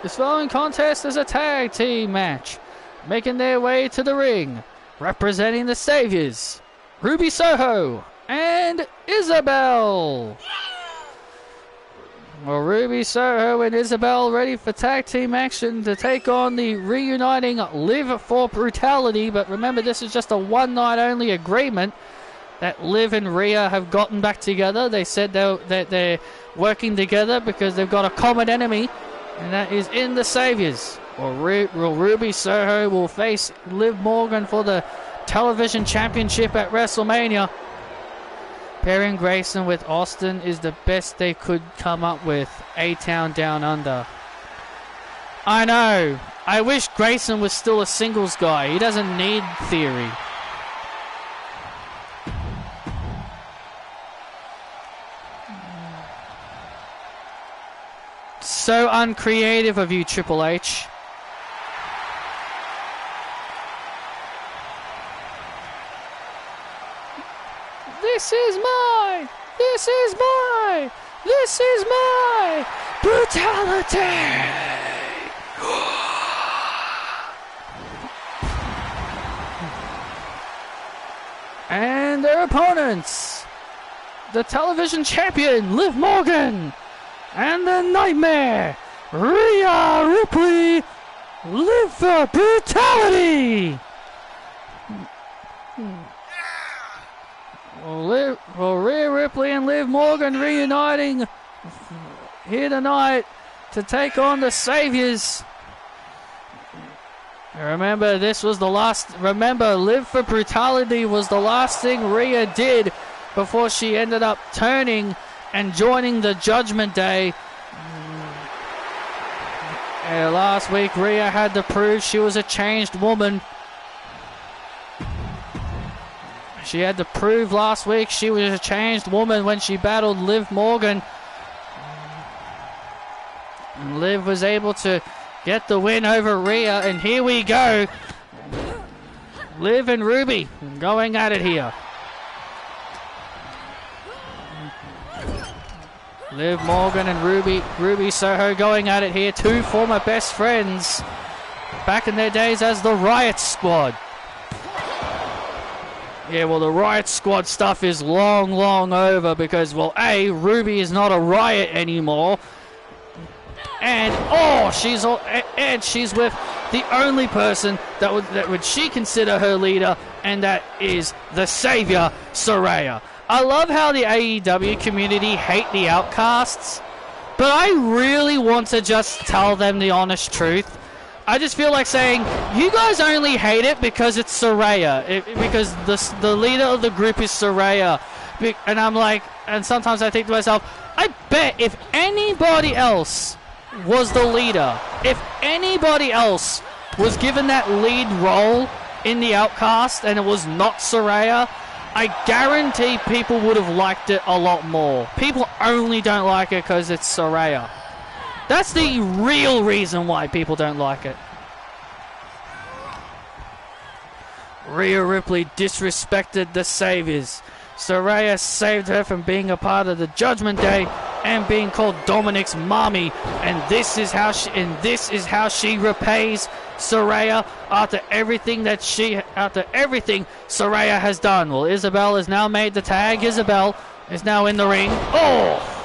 This following contest is a tag team match. Making their way to the ring, representing the Saviors, Ruby Soho and Isabel. Well, Ruby Soho and Isabel ready for tag team action to take on the reuniting Liv for Brutality. But remember, this is just a one night only agreement that Liv and Rhea have gotten back together. They said that they're working together because they've got a common enemy, and that is in the Saviors. Well, Ruby Soho will face Liv Morgan for the television championship at WrestleMania. Pairing Grayson with Austin is the best they could come up with. A-Town Down Under. I know. I wish Grayson was still a singles guy. He doesn't need Theory. So uncreative of you, Triple H. This is my brutality. And their opponents, the television champion, Liv Morgan, and the Nightmare, Rhea Ripley, live for brutality. Rhea Ripley and Liv Morgan reuniting here tonight to take on the Saviors. Remember, this was the last. Remember, Live for Brutality was the last thing Rhea did before she ended up turning and joining the Judgment Day. Last week, Rhea had to prove she was a changed woman. She had to prove last week she was a changed woman when she battled Liv Morgan. And Liv was able to get the win over Rhea, and here we go. Liv and Ruby going at it here. Liv Morgan and Ruby Soho going at it here. Two former best friends back in their days as the Riot Squad. Yeah, well, the Riot Squad stuff is long, long over because, well, A, Ruby is not a Riot anymore. And she's with the only person that would she consider her leader, and that is the Savior, Saraya. I love how the AEW community hate the Outcasts, but I really want to just tell them the honest truth. I just feel like saying, you guys only hate it because it's Saraya, because the leader of the group is Saraya. And I'm like, and sometimes I think to myself, I bet if anybody else was the leader, if anybody else was given that lead role in the Outcast and it was not Saraya, I guarantee people would have liked it a lot more. People only don't like it because it's Saraya. That's the real reason why people don't like it. Rhea Ripley disrespected the Saviors. Saraya saved her from being a part of the Judgment Day and being called Dominic's mommy, and this is how she repays Saraya after everything Saraya has done. Well, Isabel has now made the tag. Isabel is now in the ring. Oh!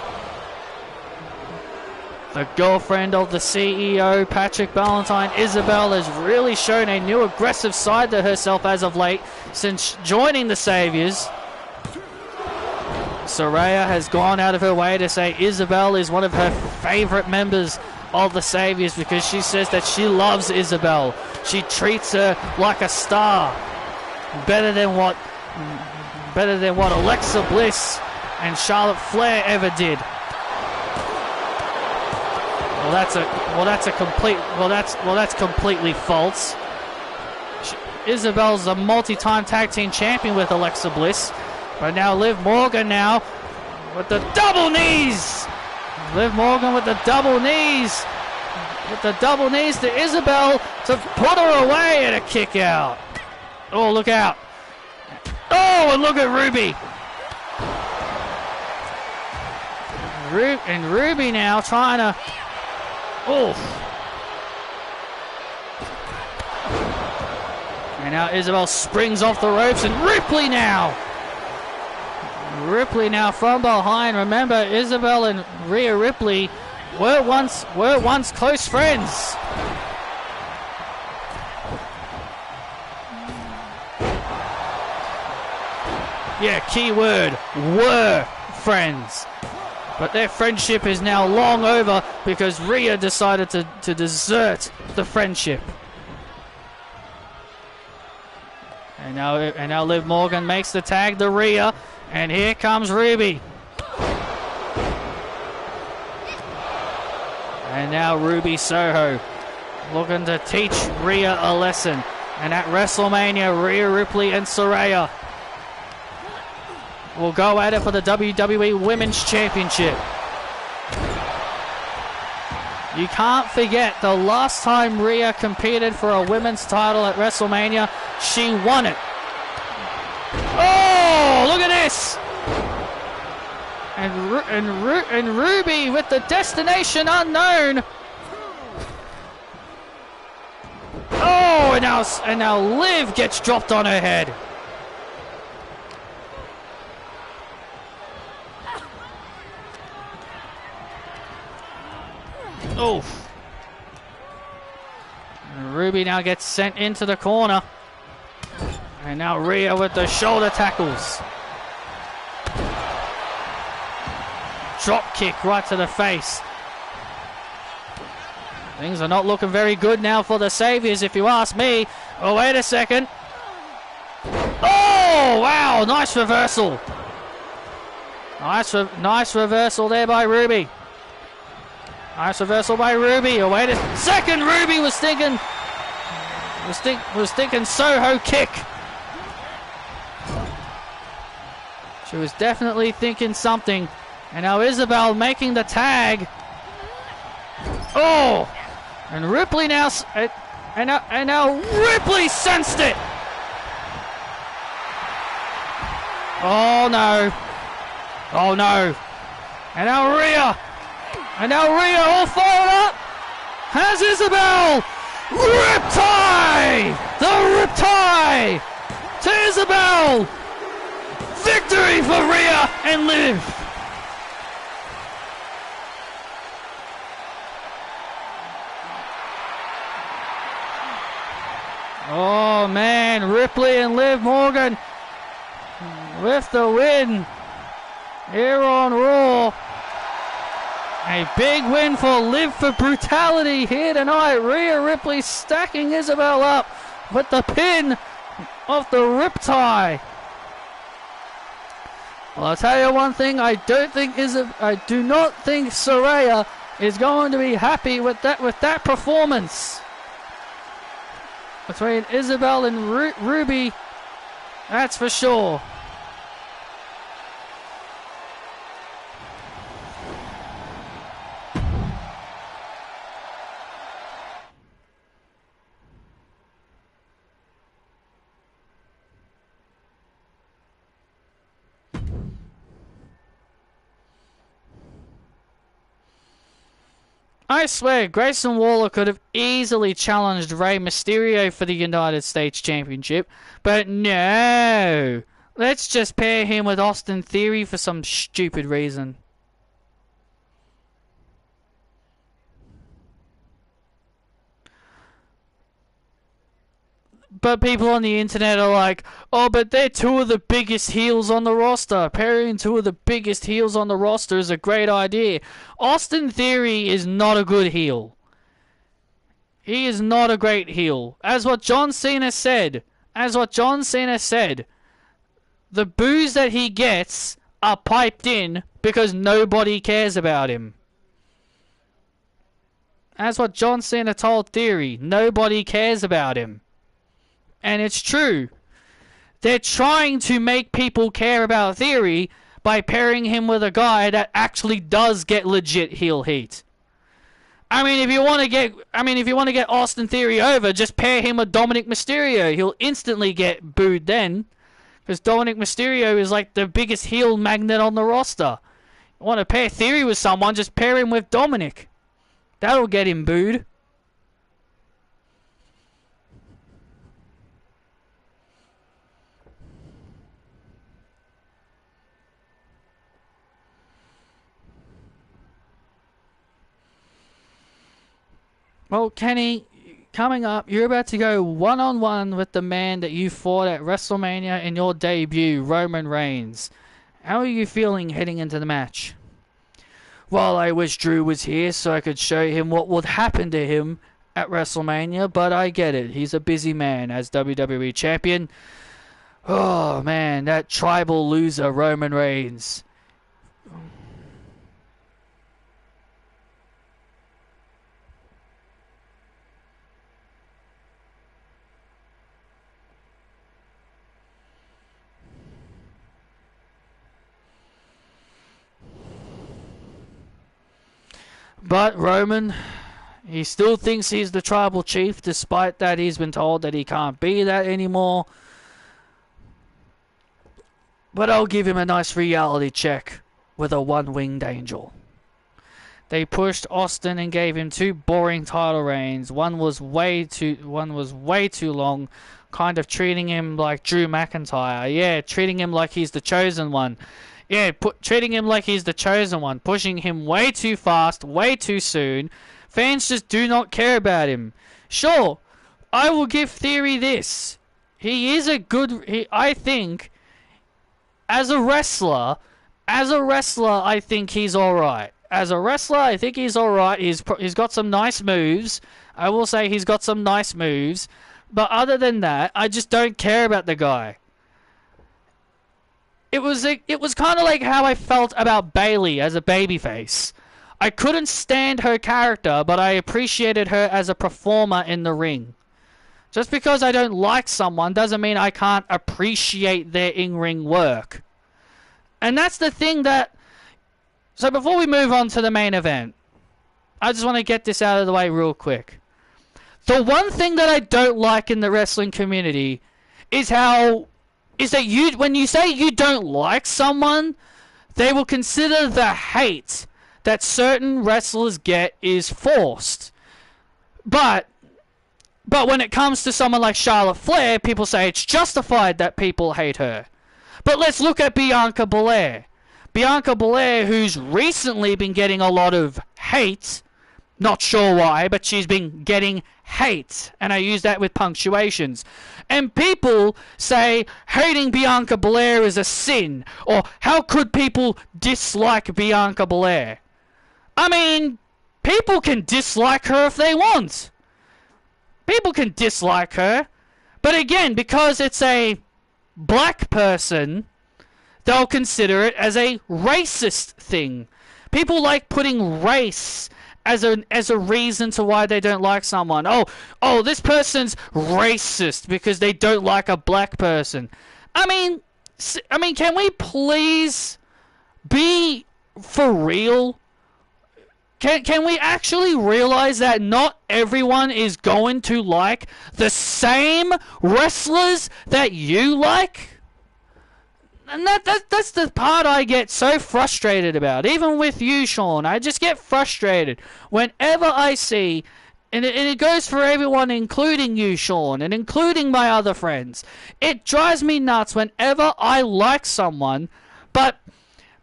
The girlfriend of the CEO, Patrick Valentine, Isabel, has really shown a new aggressive side to herself as of late since joining the Saviors. Saraya has gone out of her way to say Isabel is one of her favorite members of the Saviors because she says that she loves Isabel. She treats her like a star, better than what Alexa Bliss and Charlotte Flair ever did. That's completely false. Isabel's a multi-time tag team champion with Alexa Bliss. But now Liv Morgan with the double knees. Liv Morgan with the double knees. With the double knees to Isabel to put her away and a kick out. Oh, look out. Oh, and look at Ruby. And Ruby now trying to... Oof. And now Isabel springs off the ropes, and Ripley now from behind. Remember, Isabel and Rhea Ripley were once close friends. Yeah, key word, were friends. But their friendship is now long over because Rhea decided to desert the friendship. And now Liv Morgan makes the tag to Rhea. And here comes Ruby. And now Ruby Soho looking to teach Rhea a lesson. And at WrestleMania, Rhea Ripley and Saraya will go at it for the WWE Women's Championship. You can't forget the last time Rhea competed for a women's title at WrestleMania, she won it. Oh, look at this! And Ruby with the destination unknown. Oh, and now Liv gets dropped on her head. Oof. And Ruby now gets sent into the corner. And now Rhea with the shoulder tackles. Drop kick right to the face. Things are not looking very good now for the Saviors, if you ask me. Oh, wait a second. Oh, wow, nice reversal. Nice reversal there by Ruby. Nice reversal by Ruby. Oh, wait a second. Ruby was thinking Soho kick. She was definitely thinking something. And now Isabel making the tag. Oh! And Ripley now... And now Ripley sensed it! Oh no. Oh no. And now Rhea all fired up! Has Isabel! Riptide! The Riptide! To Isabel! Victory for Rhea and Liv! Oh man, Ripley and Liv Morgan with the win here on Raw. A big win for Liv for brutality here tonight. Rhea Ripley stacking Isabel up with the pin of the Riptide. Well, I'll tell you one thing, I do not think Saraya is going to be happy with that performance between Isabel and Ruby, that's for sure. I swear, Grayson Waller could have easily challenged Rey Mysterio for the United States Championship, but no! Let's just pair him with Austin Theory for some stupid reason. But people on the internet are like, oh, but they're two of the biggest heels on the roster. Pairing two of the biggest heels on the roster is a great idea. Austin Theory is not a good heel. He is not a great heel. As what John Cena said, the boos that he gets are piped in because nobody cares about him. As what John Cena told Theory, nobody cares about him. And it's true. They're trying to make people care about Theory by pairing him with a guy that actually does get legit heel heat. I mean, if you want to get Austin Theory over, just pair him with Dominic Mysterio. He'll instantly get booed then, because Dominic Mysterio is like the biggest heel magnet on the roster. You want to pair Theory with someone, just pair him with Dominic. That'll get him booed. Well, Kenny, coming up, you're about to go one-on-one with the man that you fought at WrestleMania in your debut, Roman Reigns. How are you feeling heading into the match? Well, I wish Drew was here so I could show him what would happen to him at WrestleMania, but I get it. He's a busy man as WWE Champion. Oh, man, that tribal loser, Roman Reigns. But Roman, he still thinks he's the tribal chief, despite that he's been told that he can't be that anymore. But I'll give him a nice reality check. with a one-winged angel. They pushed Austin and gave him 2 boring title reigns. One was way too long, kind of treating him like Drew McIntyre. Yeah, treating him like he's the chosen one. Yeah, treating him like he's the chosen one, pushing him way too fast, way too soon. Fans just do not care about him. Sure, I will give Theory this. He is a good... I think, as a wrestler, I think he's alright. As a wrestler, I think he's alright. He's got some nice moves. I will say he's got some nice moves. But other than that, I just don't care about the guy. It was kind of like how I felt about Bayley as a babyface. I couldn't stand her character, but I appreciated her as a performer in the ring. Just because I don't like someone doesn't mean I can't appreciate their in-ring work. And that's the thing that... So before we move on to the main event, I just want to get this out of the way real quick. The one thing that I don't like in the wrestling community is that when you say you don't like someone, they will consider the hate that certain wrestlers get is forced. But when it comes to someone like Charlotte Flair, people say it's justified that people hate her. But let's look at Bianca Belair. Bianca Belair, who's recently been getting a lot of hate. Not sure why, but she's been getting hate. And I use that with punctuations. And people say hating Bianca Belair is a sin. Or how could people dislike Bianca Belair? I mean, people can dislike her if they want. People can dislike her. But again, because it's a black person, they'll consider it as a racist thing. People like putting race as a reason to why they don't like someone. Oh, this person's racist because they don't like a black person. I mean, can we please be for real? Can we actually realize that not everyone is going to like the same wrestlers that you like? And that's the part I get so frustrated about. Even with you, Sean, I just get frustrated whenever I see, and it goes for everyone, including you, Sean, and including my other friends. It drives me nuts whenever I like someone, but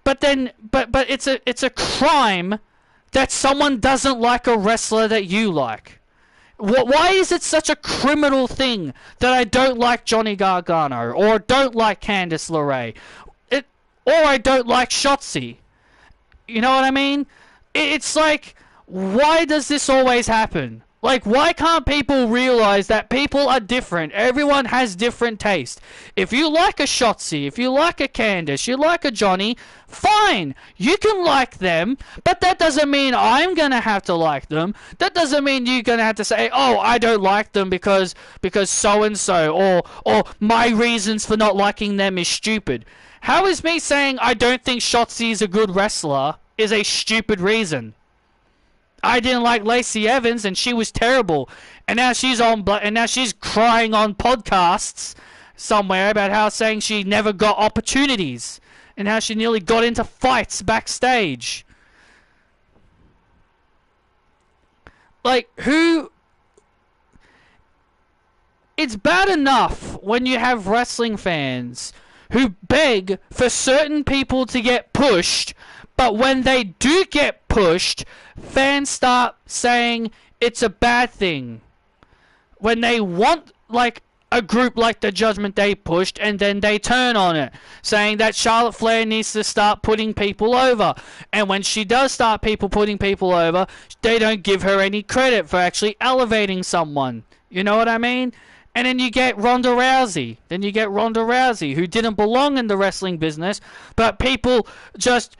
it's a crime that someone doesn't like a wrestler that you like. Why is it such a criminal thing that I don't like Johnny Gargano, or don't like Candice LeRae, or I don't like Shotzi? You know what I mean? It's like, why does this always happen? Like, why can't people realize that people are different? Everyone has different taste. If you like a Shotzi, if you like a Candice, you like a Johnny, fine. You can like them, but that doesn't mean I'm going to have to like them. That doesn't mean you're going to have to say, oh, I don't like them because so-and-so, or my reasons for not liking them is stupid. How is me saying I don't think Shotzi is a good wrestler is a stupid reason? I didn't like Lacey Evans, and she was terrible. And now she's crying on podcasts somewhere about how saying she never got opportunities, and how she nearly got into fights backstage. Like, who... It's bad enough when you have wrestling fans who beg for certain people to get pushed, but when they do get pushed, fans start saying it's a bad thing. When they want, like, a group like the Judgment Day pushed, and then they turn on it, saying that Charlotte Flair needs to start putting people over. And when she does start putting people over, they don't give her any credit for actually elevating someone. You know what I mean? And then you get Ronda Rousey. Who didn't belong in the wrestling business, but people just,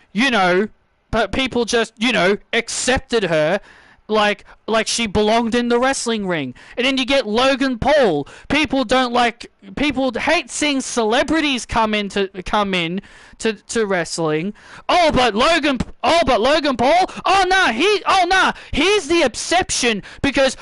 accepted her like she belonged in the wrestling ring. And then you get Logan Paul. People hate seeing celebrities come in to wrestling. But Logan Paul? He's the exception because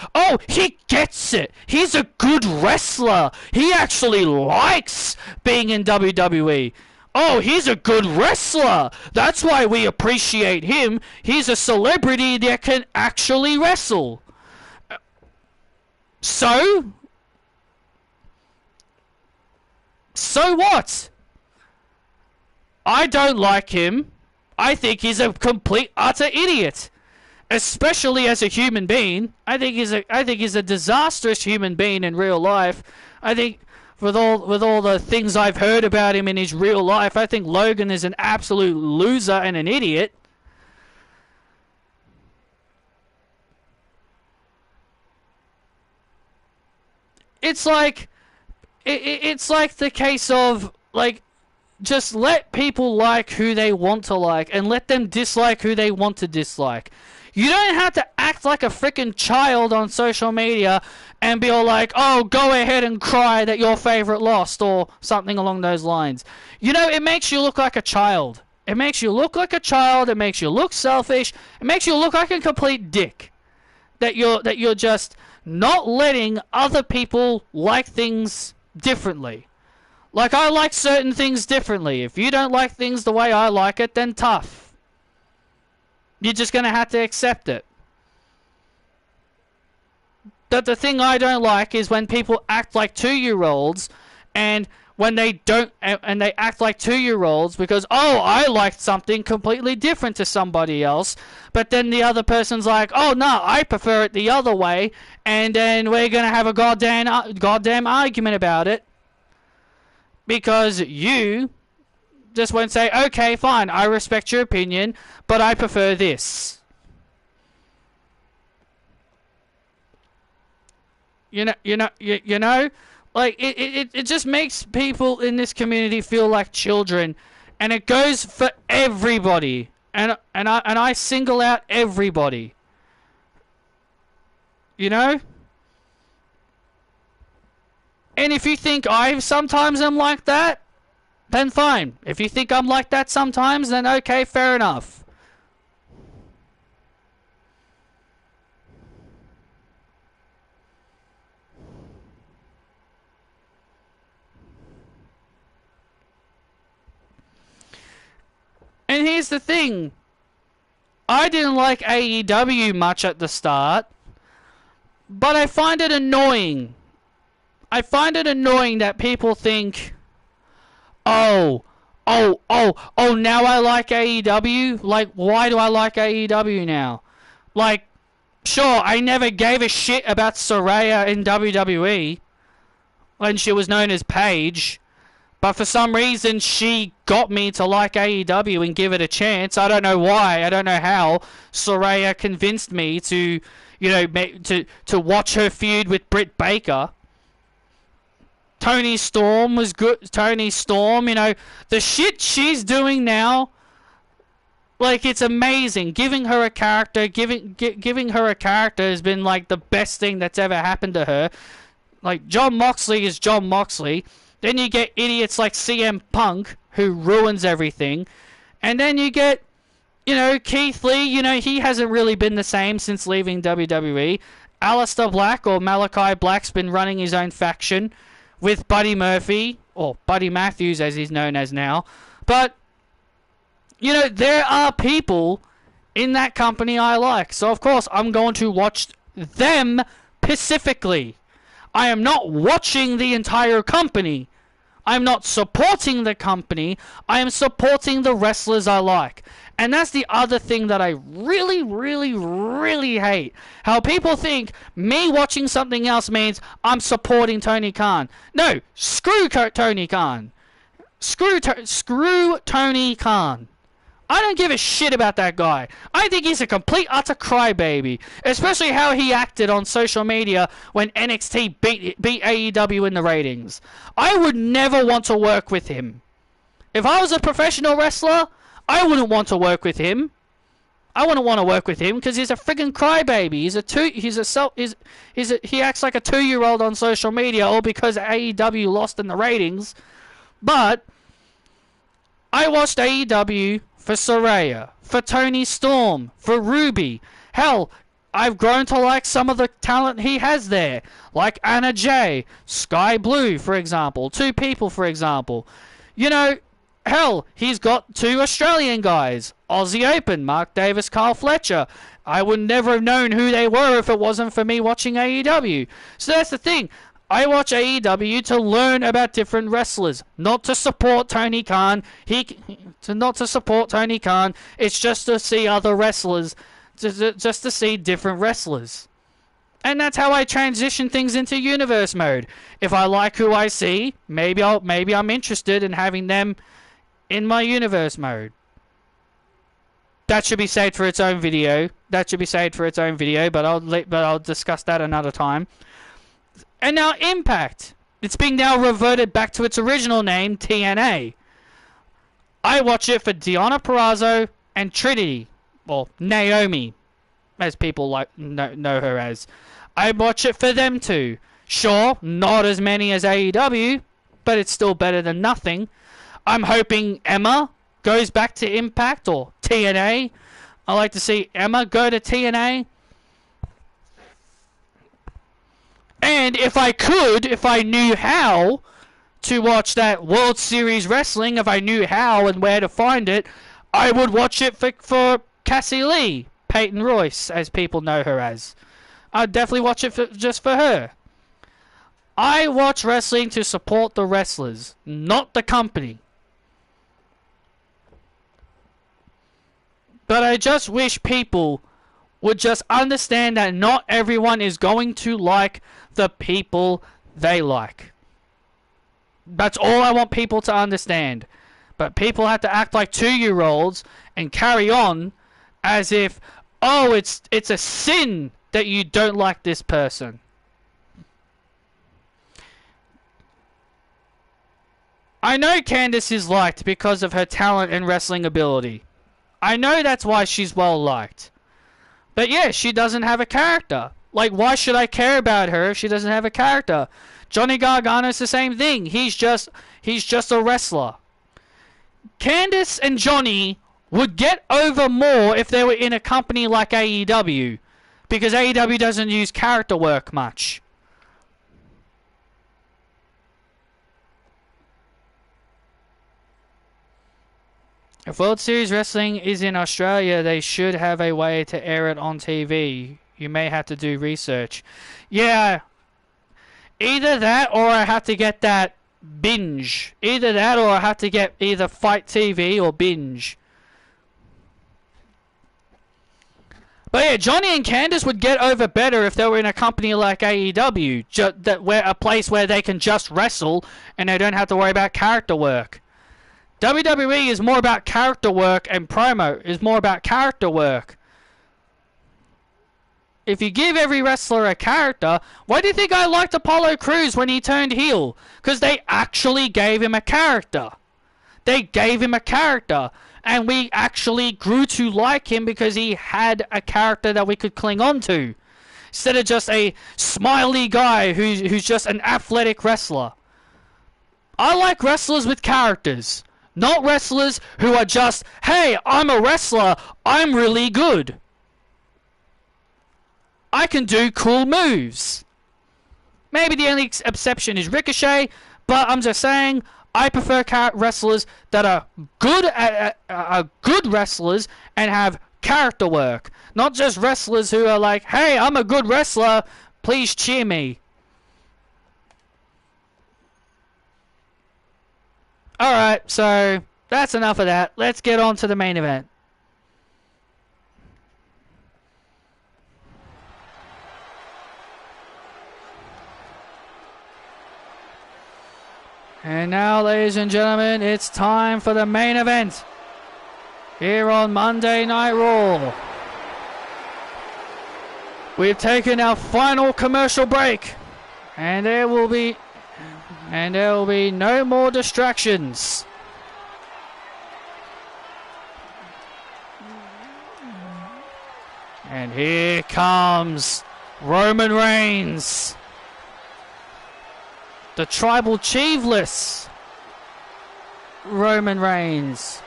he gets it. He's a good wrestler. He actually likes being in WWE. Oh, he's a good wrestler. That's why we appreciate him. He's a celebrity that can actually wrestle. So? So what? I don't like him. I think he's a complete utter idiot. Especially as a human being. I think he's a disastrous human being in real life. I think with all the things I've heard about him in his real life, I think Logan is an absolute loser and an idiot. It's like it's like the case of like just let people like who they want to like and let them dislike who they want to dislike. You don't have to act like a freaking child on social media and be all like, oh, go ahead and cry that your favorite lost or something along those lines. You know, it makes you look like a child. It makes you look like a child. It makes you look selfish. It makes you look like a complete dick. That you're just not letting other people like things differently. Like, I like certain things differently. If you don't like things the way I like it, then tough. You're just going to have to accept it. But the thing I don't like is when people act like 2-year-olds, and when they don't, and they act like 2-year-olds because, oh, I liked something completely different to somebody else, but then the other person's like, oh, no, I prefer it the other way, and then we're going to have a goddamn argument about it because you just won't say, okay, fine, I respect your opinion, but I prefer this. You know, like it just makes people in this community feel like children, and it goes for everybody, and I single out everybody. You know? And if you think I sometimes am like that, then fine. If you think I'm like that sometimes, then okay, fair enough. And here's the thing. I didn't like AEW much at the start, but I find it annoying. I find it annoying that people think, oh, now I like AEW? Like, why do I like AEW now? Like, sure, I never gave a shit about Saraya in WWE when she was known as Paige, but for some reason she got me to like AEW and give it a chance. I don't know why, I don't know how. Saraya convinced me to, you know, to watch her feud with Britt Baker. Toni Storm was good. Toni Storm, you know, the shit she's doing now, like, it's amazing. Giving her a character, giving her a character has been like the best thing that's ever happened to her. Like, Jon Moxley is Jon Moxley. Then you get idiots like CM Punk who ruins everything, and then you get, you know, Keith Lee. You know, he hasn't really been the same since leaving WWE. Aleister Black, or Malachi Black's been running his own faction with Buddy Murphy, or Buddy Matthews as he's known as now. But, you know, there are people in that company I like. So, of course, I'm going to watch them specifically. I am not watching the entire company. I'm not supporting the company. I am supporting the wrestlers I like. And that's the other thing that I really, really, really hate. How people think me watching something else means I'm supporting Tony Khan. No, screw Tony Khan. Screw Tony Khan. I don't give a shit about that guy. I think he's a complete utter crybaby. Especially how he acted on social media when NXT beat AEW in the ratings. I would never want to work with him. If I was a professional wrestler, I wouldn't want to work with him. I wouldn't want to work with him because he's a friggin' crybaby. He acts like a 2-year-old on social media, all because AEW lost in the ratings. But I watched AEW for Saraya, for Toni Storm, for Ruby. Hell, I've grown to like some of the talent he has there, like Anna Jay, Sky Blue, for example, 2 People, for example. You know, Hell, he's got 2 Australian guys. Aussie Open, Mark Davis, Carl Fletcher. I would never have known who they were if it wasn't for me watching AEW. So that's the thing. I watch AEW to learn about different wrestlers, not to support Tony Khan. Not to support Tony Khan. It's just to see other wrestlers, just to see different wrestlers. And that's how I transition things into universe mode. If I like who I see, maybe I'm interested in having them in my universe mode. That should be saved for its own video. But I'll discuss that another time. And now Impact. It's being now reverted back to its original name, TNA. I watch it for Deonna Purrazzo and Trinity, or Naomi, as people know her as. I watch it for them two. Sure, not as many as AEW, but it's still better than nothing. I'm hoping Emma goes back to Impact or TNA. I like to see Emma go to TNA. And if I knew how to watch that World Series Wrestling, if I knew how and where to find it, I would watch it for Cassie Lee, Peyton Royce, as people know her as. I'd definitely watch it just for her. I watch wrestling to support the wrestlers, not the company. But I just wish people would just understand that not everyone is going to like the people they like. That's all I want people to understand. But people have to act like 2-year-olds and carry on as if, oh, it's a sin that you don't like this person. I know Candice is liked because of her talent and wrestling ability. I know that's why she's well liked. But yeah, she doesn't have a character. Like, why should I care about her if she doesn't have a character? Johnny Gargano's the same thing. He's just a wrestler. Candice and Johnny would get over more if they were in a company like AEW. Because AEW doesn't use character work much. If World Series Wrestling is in Australia, they should have a way to air it on TV. You may have to do research. Yeah. Either that or I have to get that binge. Either that or I have to get either Fight TV or binge. But yeah, Johnny and Candice would get over better if they were in a company like AEW. A place where they can just wrestle and they don't have to worry about character work. WWE is more about character work and promo is more about character work. If you give every wrestler a character, why do you think I liked Apollo Crews when he turned heel? Because they actually gave him a character. They gave him a character. And we actually grew to like him because he had a character that we could cling on to. Instead of just a smiley guy who's just an athletic wrestler. I like wrestlers with characters. Not wrestlers who are just, hey, I'm a wrestler, I'm really good. I can do cool moves. Maybe the only exception is Ricochet, but I'm just saying, I prefer wrestlers that are good wrestlers and have character work. Not just wrestlers who are like, hey, I'm a good wrestler, please cheer me. Alright, so that's enough of that. Let's get on to the main event. And now, ladies and gentlemen, it's time for the main event here on Monday Night Raw. We've taken our final commercial break, and there will be no more distractions. And here comes Roman Reigns, the tribal chiefless Roman Reigns.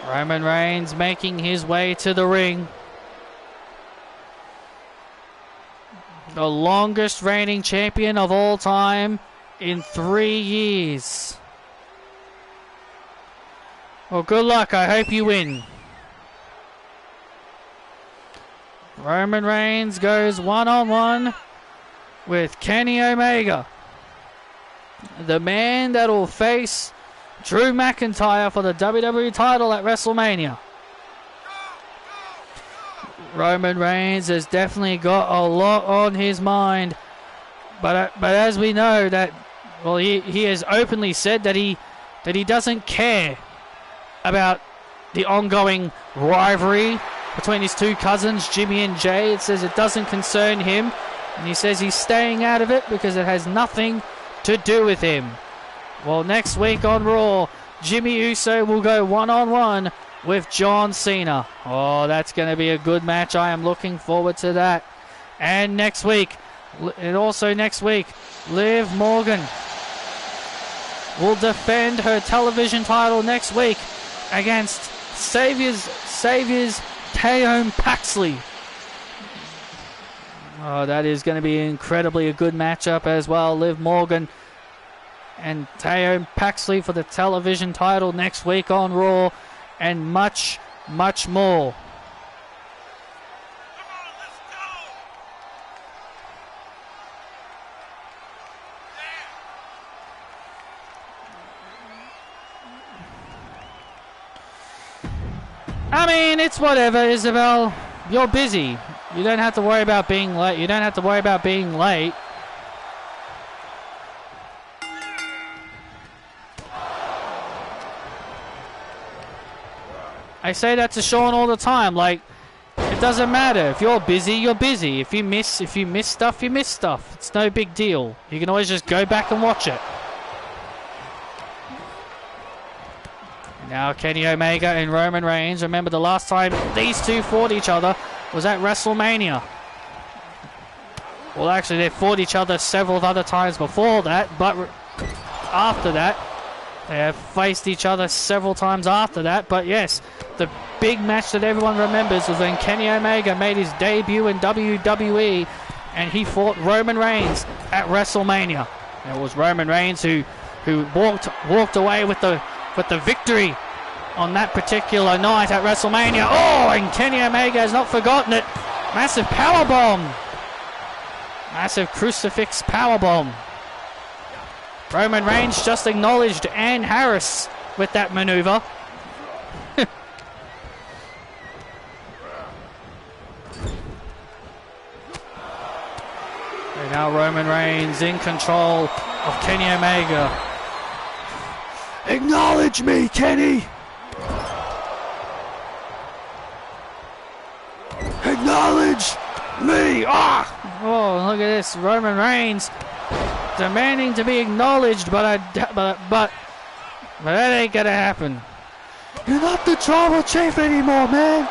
Roman Reigns making his way to the ring. The longest reigning champion of all time in 3 years. Well, good luck. I hope you win. Roman Reigns goes one-on-one with Kenny Omega. The man that will face Drew McIntyre for the WWE title at WrestleMania. Roman Reigns has definitely got a lot on his mind. But as we know that, well, he has openly said that he doesn't care about the ongoing rivalry between his two cousins, Jimmy and Jay. It says it doesn't concern him. And he says he's staying out of it because it has nothing to do with him. Well, next week on Raw, Jimmy Uso will go one-on-one with John Cena. Oh, that's going to be a good match. I am looking forward to that. And next week, Liv Morgan will defend her television title next week against Saviors Taeyeon Paxley. Oh, that is going to be incredibly a good matchup as well. Liv Morgan and Taeyeon Paxley for the television title next week on Raw, and much, much more. I mean, it's whatever, Isabel. You're busy. You don't have to worry about being late. You don't have to worry about being late. I say that to Sean all the time. Like, it doesn't matter. If you're busy, you're busy. If you miss stuff, you miss stuff. It's no big deal. You can always just go back and watch it. Now Kenny Omega and Roman Reigns. Remember, the last time these two fought each other was at WrestleMania. Well, actually, they fought each other several other times before that, but after that, they have faced each other several times after that. But yes, the big match that everyone remembers was when Kenny Omega made his debut in WWE, and he fought Roman Reigns at WrestleMania. And it was Roman Reigns who walked away with the victory on that particular night at WrestleMania. Oh, and Kenny Omega has not forgotten it. Massive powerbomb. Massive crucifix powerbomb. Roman Reigns just acknowledged Ann Harris with that maneuver. And now Roman Reigns in control of Kenny Omega. Acknowledge me, Kenny! Acknowledge me! Ah! Oh, look at this. Roman Reigns demanding to be acknowledged, but that ain't gonna happen. You're not the tribal chief anymore, man!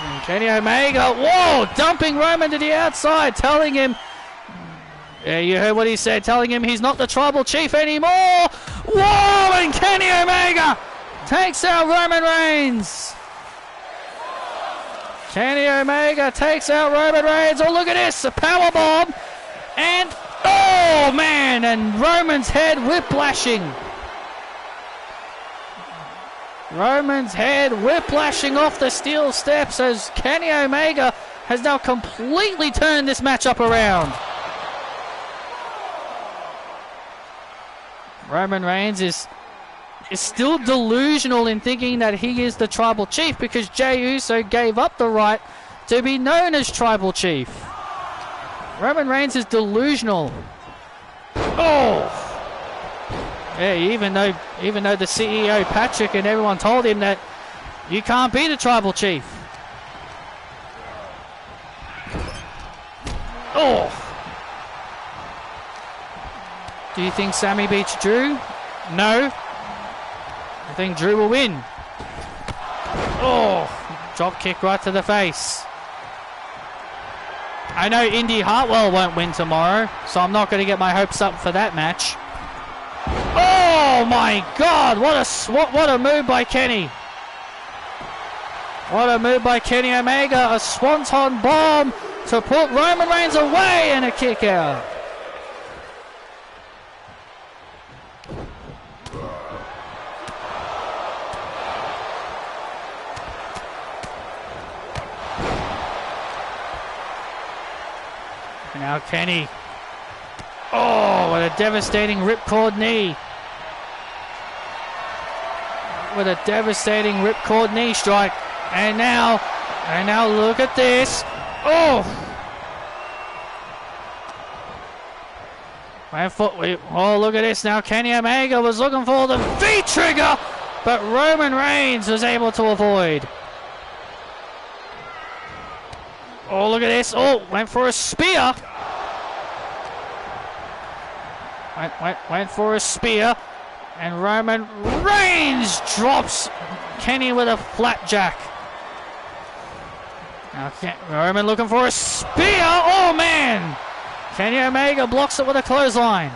And Kenny Omega, whoa! Dumping Roman to the outside, telling him... Yeah, you heard what he said, telling him he's not the tribal chief anymore. Whoa, and Kenny Omega takes out Roman Reigns. Kenny Omega takes out Roman Reigns. Oh, look at this, a powerbomb. And, oh, man, and Roman's head whiplashing. Roman's head whiplashing off the steel steps as Kenny Omega has now completely turned this matchup around. Roman Reigns is still delusional in thinking that he is the tribal chief because Jey Uso gave up the right to be known as tribal chief. Roman Reigns is delusional. Oh! Yeah, even though the CEO Patrick and everyone told him that you can't be the tribal chief. Oh! Do you think Sammy beats Drew? No. I think Drew will win. Oh, drop kick right to the face. I know Indy Hartwell won't win tomorrow, so I'm not going to get my hopes up for that match. Oh my God! What a move by Kenny. What a move by Kenny Omega. A swanton bomb to put Roman Reigns away and a kick out. Now Kenny. Oh, what a devastating ripcord knee. With a devastating ripcord knee strike. And now look at this. Oh! Oh, look at this now. Kenny Omega was looking for the V-trigger, but Roman Reigns was able to avoid. Oh, look at this. Oh, went for a spear. Went for a spear. And Roman Reigns drops Kenny with a flapjack. Now Roman looking for a spear. Oh, man. Kenny Omega blocks it with a clothesline.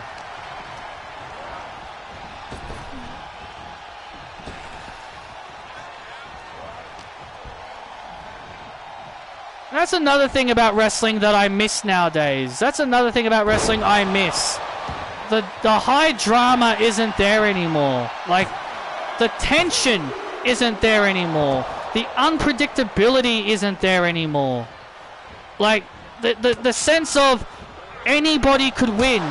That's another thing about wrestling that I miss nowadays. That's another thing about wrestling I miss. The high drama isn't there anymore. Like, the tension isn't there anymore. The unpredictability isn't there anymore. Like, the sense of anybody could win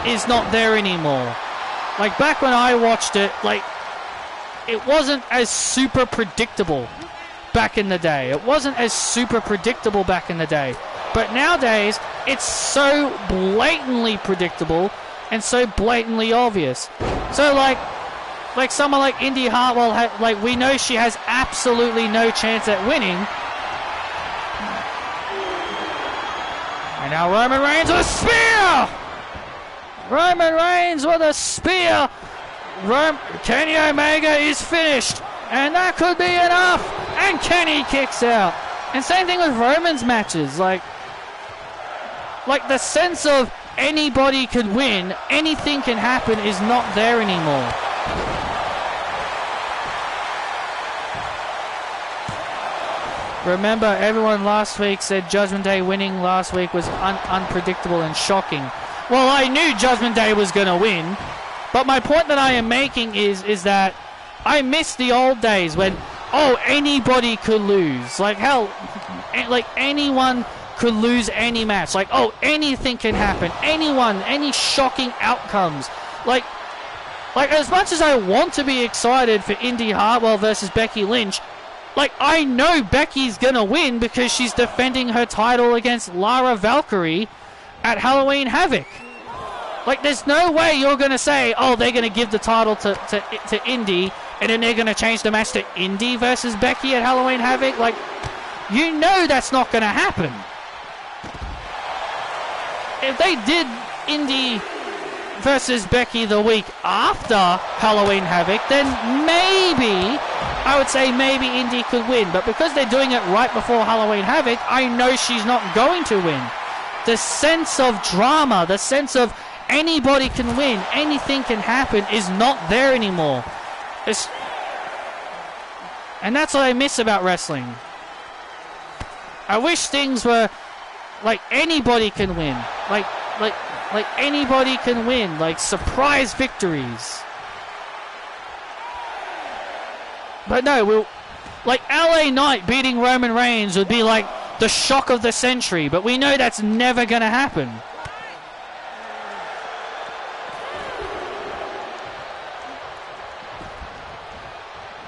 is not there anymore. Like, back when I watched it, like, it wasn't as super predictable back in the day. It wasn't as super predictable back in the day. But nowadays, it's so blatantly predictable and so blatantly obvious. So, like someone like Indy Hartwell, like, we know she has absolutely no chance at winning. And now Roman Reigns with a spear! Roman Reigns with a spear! Kenny Omega is finished! And that could be enough! And Kenny kicks out! And same thing with Roman's matches. Like the sense of anybody could win, anything can happen is not there anymore. Remember, everyone last week said Judgment Day winning last week was unpredictable and shocking. Well, I knew Judgment Day was going to win, but my point that I am making is that I miss the old days when, oh, anybody could lose. Like, hell, like anyone could lose any match. Like, oh, anything can happen. Any shocking outcomes. Like as much as I want to be excited for Indy Hartwell versus Becky Lynch, like, I know Becky's gonna win because she's defending her title against Lara Valkyrie at Halloween Havoc. Like, there's no way you're gonna say, oh, they're gonna give the title to Indy, and then they're gonna change the match to Indy versus Becky at Halloween Havoc. Like, you know that's not gonna happen. If they did Indy versus Becky the week after Halloween Havoc, then maybe, I would say maybe Indy could win. But because they're doing it right before Halloween Havoc, I know she's not going to win. The sense of drama, the sense of anybody can win, anything can happen is not there anymore. And that's what I miss about wrestling. I wish things were like anybody can win. Like anybody can win. Like surprise victories. But no, like LA Knight beating Roman Reigns would be like the shock of the century. But we know that's never going to happen.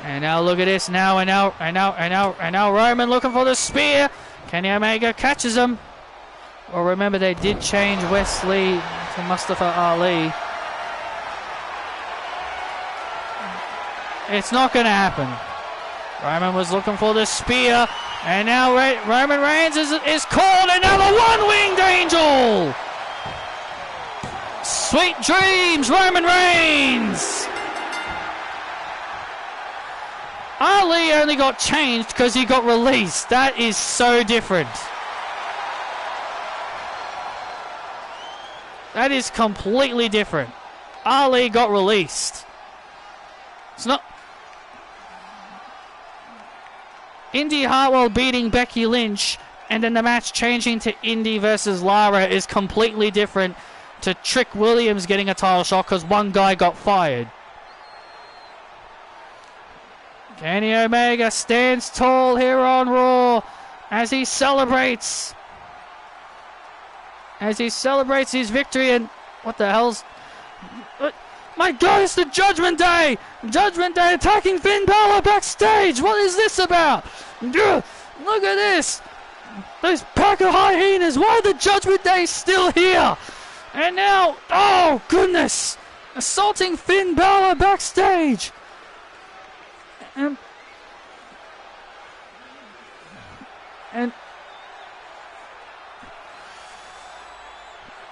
And now look at this. Now Roman looking for the spear. Kenny Omega catches him. Well, remember, they did change Wesley to Mustafa Ali. It's not going to happen. Roman was looking for the spear. And now Roman Reigns is called another one-winged angel. Sweet dreams, Roman Reigns. Ali only got changed because he got released. That is so different. That is completely different. Ali got released. It's not... Indy Hartwell beating Becky Lynch and then the match changing to Indy versus Lara is completely different to Trick Williams getting a title shot because one guy got fired. Kenny Omega stands tall here on Raw as he celebrates his victory. And what the hell's... My God, it's the Judgment Day! Judgment Day attacking Finn Balor backstage! What is this about? Look at this! Those pack of hyenas! Why are the Judgment Day still here? And now, oh goodness! Assaulting Finn Balor backstage! And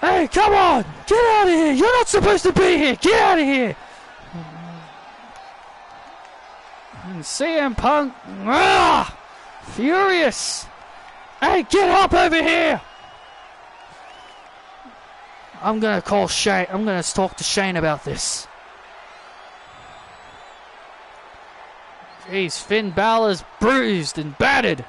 hey, come on! Get out of here! You're not supposed to be here! Get out of here! And CM Punk, furious! Hey, get up over here! I'm gonna call Shane. I'm gonna talk to Shane about this. Jeez, Finn Balor's bruised and battered.